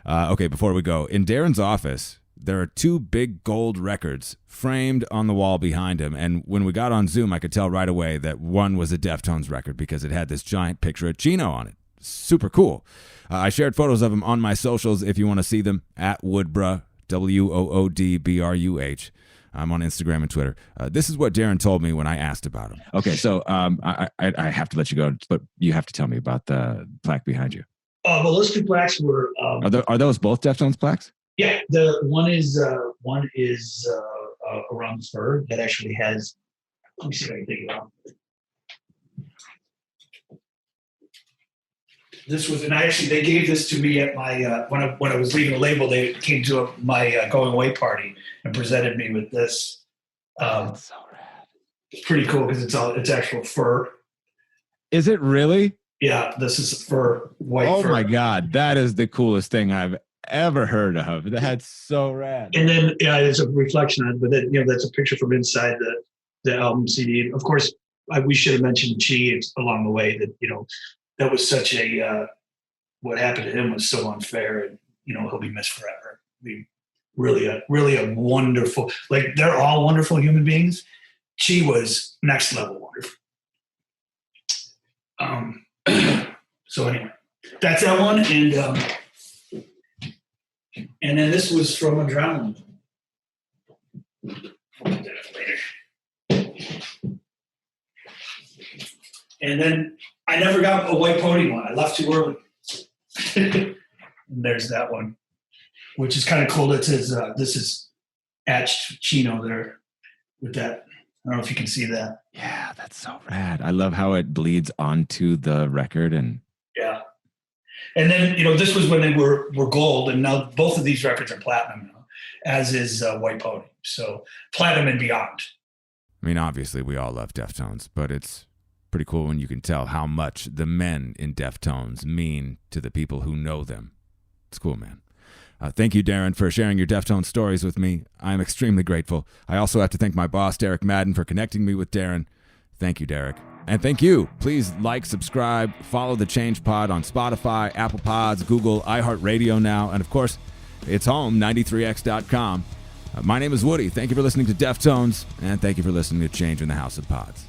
Okay, before we go, in Darren's office, there are 2 big gold records framed on the wall behind him. And when we got on Zoom, I could tell right away that one was a Deftones record because it had this giant picture of Chino on it. Super cool. I shared photos of him on my socials if you want to see them, at Woodbruh, WOODBRUH. I'm on Instagram and Twitter. This is what Darren told me when I asked about him. Okay, so I have to let you go, but you have to tell me about the plaque behind you. Well, those 2 plaques were. Are those both Deftones plaques? Yeah, the one is around the fur that actually has. Let me see if I can take it out. This was, and they gave this to me at my when I was leaving the label. They came to my going away party and presented me with this. That's so rad. It's pretty cool because it's actual fur. Is it really? Yeah, this is fur, white fur. Oh my God, that is the coolest thing I've ever heard of. That's so rad. And then it's a reflection on it, but then that's a picture from inside the album CD. Of course, we should have mentioned Chi along the way. That that was such a what happened to him was so unfair, and he'll be missed forever. Really a wonderful, like, they're all wonderful human beings. Chi was next level wonderful. So anyway, that's that one, and then this was from Adrenaline. And then I never got a White Pony one. I left too early. And there's that one, which is kind of cool. It says, this is etched Chino there with that. I don't know if you can see that. Yeah, that's so rad. I love how it bleeds onto the record. And yeah. And then, this was when they were gold, and now both of these records are platinum now, as is White Pony. So platinum and beyond. I mean, obviously we all love Deftones, but it's pretty cool when you can tell how much the men in Deftones mean to the people who know them. It's cool, man. Thank you, Darren, for sharing your Deftones stories with me. I'm extremely grateful. I also have to thank my boss, Derek Madden, for connecting me with Darren. Thank you, Derek. And thank you. Please like, subscribe, follow The Change Pod on Spotify, Apple Pods, Google, iHeartRadio now, and of course, it's home, 93x.com. My name is Woody. Thank you for listening to Deftones, and thank you for listening to Change in the House of Pods.